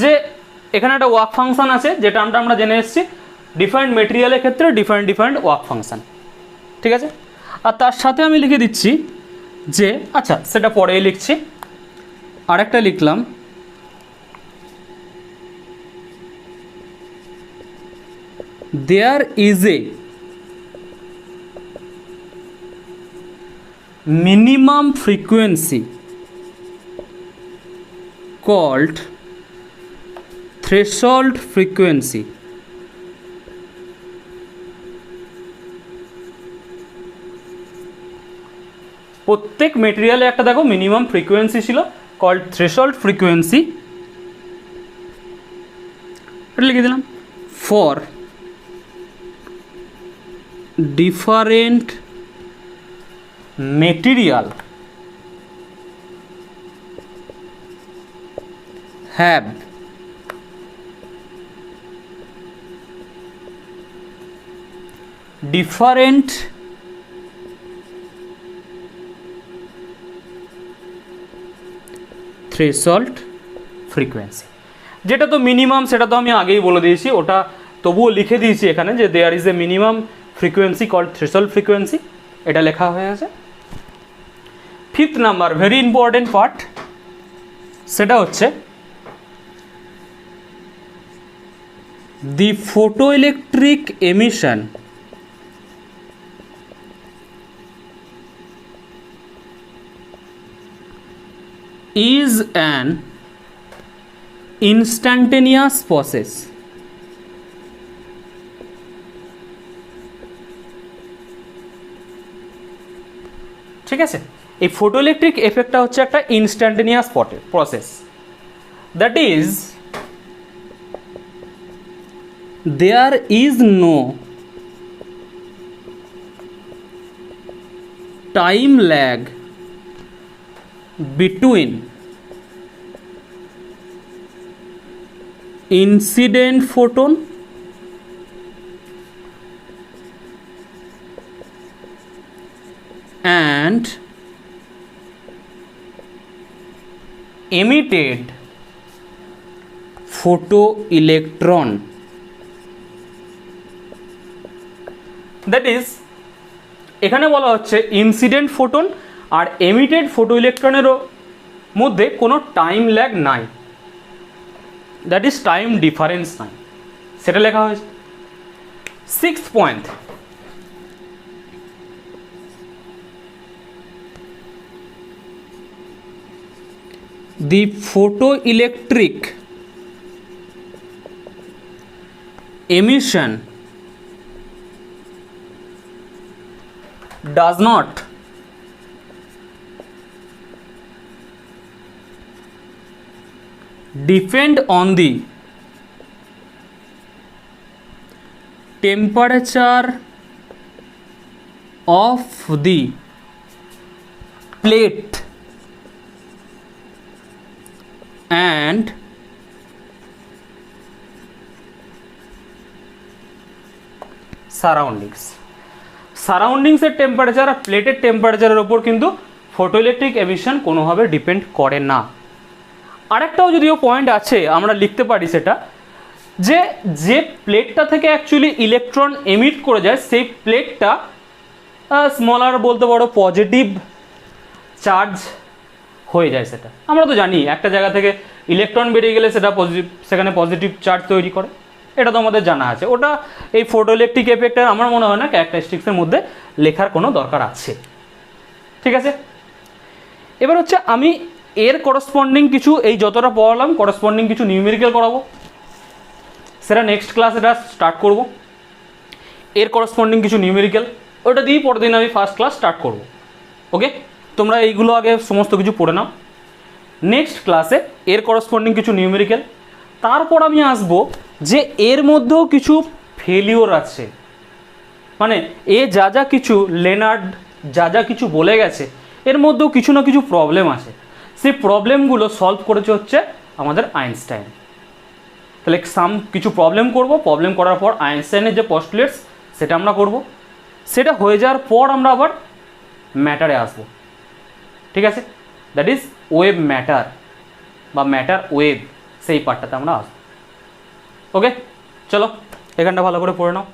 যে এখানে একটা ওয়ার্ক ফাংশন আছে, যেটা আমরা জেনে এসেছি ডিফারেন্ট মেটেরিয়ালের ক্ষেত্রে ডিফারেন্ট ওয়ার্ক ফাংশন, ঠিক আছে। আর তার সাথে আমি লিখে দিচ্ছি যে, আচ্ছা সেটা পরেই লিখছি, আরেকটা লিখলাম, there is a minimum frequency called threshold frequency প্রত্যেক মেটেরিয়ালে একটা দেখো মিনিমাম ফ্রিকোয়েন্সি ছিল কল্ড থ্রেশহোল্ড ফ্রিকোয়েন্সি, এটা লিখে দিলাম। For different material have different threshold frequency। যেটা তো মিনিমাম সেটা তো আমি আগেই বলে দিয়েছি, ওটা তবুও লিখে দিয়েছি এখানে যে there is a minimum frequency called threshold frequency, এটা লেখা হয়ে আছে। Fifth number, very important part, সেটা হচ্ছে the photoelectric emission is an instantaneous process। ঠিক আছে, এই ফটোইলেকট্রিক এফেক্টটা হচ্ছে একটা instantaneous process, that is there is no time lag between incident photon and emitted photoelectron, that is এখানে বলা হচ্ছে ইনসিডেন্ট ফোটন আর এমিটেড ফোটো ইলেকট্রনেরও মধ্যে কোনো টাইম ল্যাগ নাই, দ্যাট ইজ টাইম ডিফারেন্স নাই, সেটা লেখা হয়েছে। 6th point, the photoelectric emission does not depend on the temperature of the plate and surroundings. সারাউন্ডিংসের টেম্পারেচার আর প্লেটের টেম্পারেচারের ওপর কিন্তু ফটোইলেকট্রিক এমিশন কোনোভাবে ডিপেন্ড করে না। আরেকটাও যদিও পয়েন্ট আছে, আমরা লিখতে পারি সেটা, যে যে প্লেটটা থেকে অ্যাকচুয়ালি ইলেকট্রন এমিট করে যায় সেই প্লেটটা স্মলার বলতে পারো পজিটিভ চার্জ হয়ে যায়। সেটা আমরা তো জানি, একটা জায়গা থেকে ইলেকট্রন বেরিয়ে গেলে সেটা পজিটিভ, সেখানে পজিটিভ চার্জ তৈরি করে, এটা তো আমাদের জানা আছে। ওটা এই ফটোইলেকট্রিক এফেক্টের আমার মনে হয় না ক্যারেক্টারিস্টিক্সের মধ্যে লেখার কোনো দরকার আছে। ঠিক আছে, এবার হচ্ছে আমি এর করসপন্ডিং কিছু, এই যতটা পড়ালাম করসপন্ডিং কিছু নিউমেরিক্যাল করাবো, সেটা নেক্সট ক্লাস এটা স্টার্ট করব। এর করসপন্ডিং কিছু নিউমেরিক্যাল ওটা দিয়েই পরের দিন আমি ফার্স্ট ক্লাস স্টার্ট করব। ওকে, তোমরা এইগুলো আগে সমস্ত কিছু পড়ে নাও। নেক্সট ক্লাসে এর করসপন্ডিং কিছু নিউমেরিক্যাল, তারপর আমি আসবো যে এর মধ্যেও কিছু ফেলিওর আছে, মানে এ যা যা কিছু লেনার্ড যা যা কিছু বলে গেছে এর মধ্যেও কিছু না কিছু প্রবলেম আছে, সেই প্রবলেমগুলো সলভ করেছে হচ্ছে আমাদের আইনস্টাইন। তাহলে কিছু প্রবলেম করব, প্রবলেম করার পর আইনস্টাইনের যে পস্টুলেটস সেটা আমরা করব, সেটা হয়ে যাওয়ার পর আমরা আবার ম্যাটারে আসবো। ঠিক আছে, দ্যাট ইজ ওয়েভ ম্যাটার বা ম্যাটার ওয়েভ, সেই পার্টটাতে আমরা আসবো। ওকে, চলো এখানটা ভালো করে পড়ে নাও।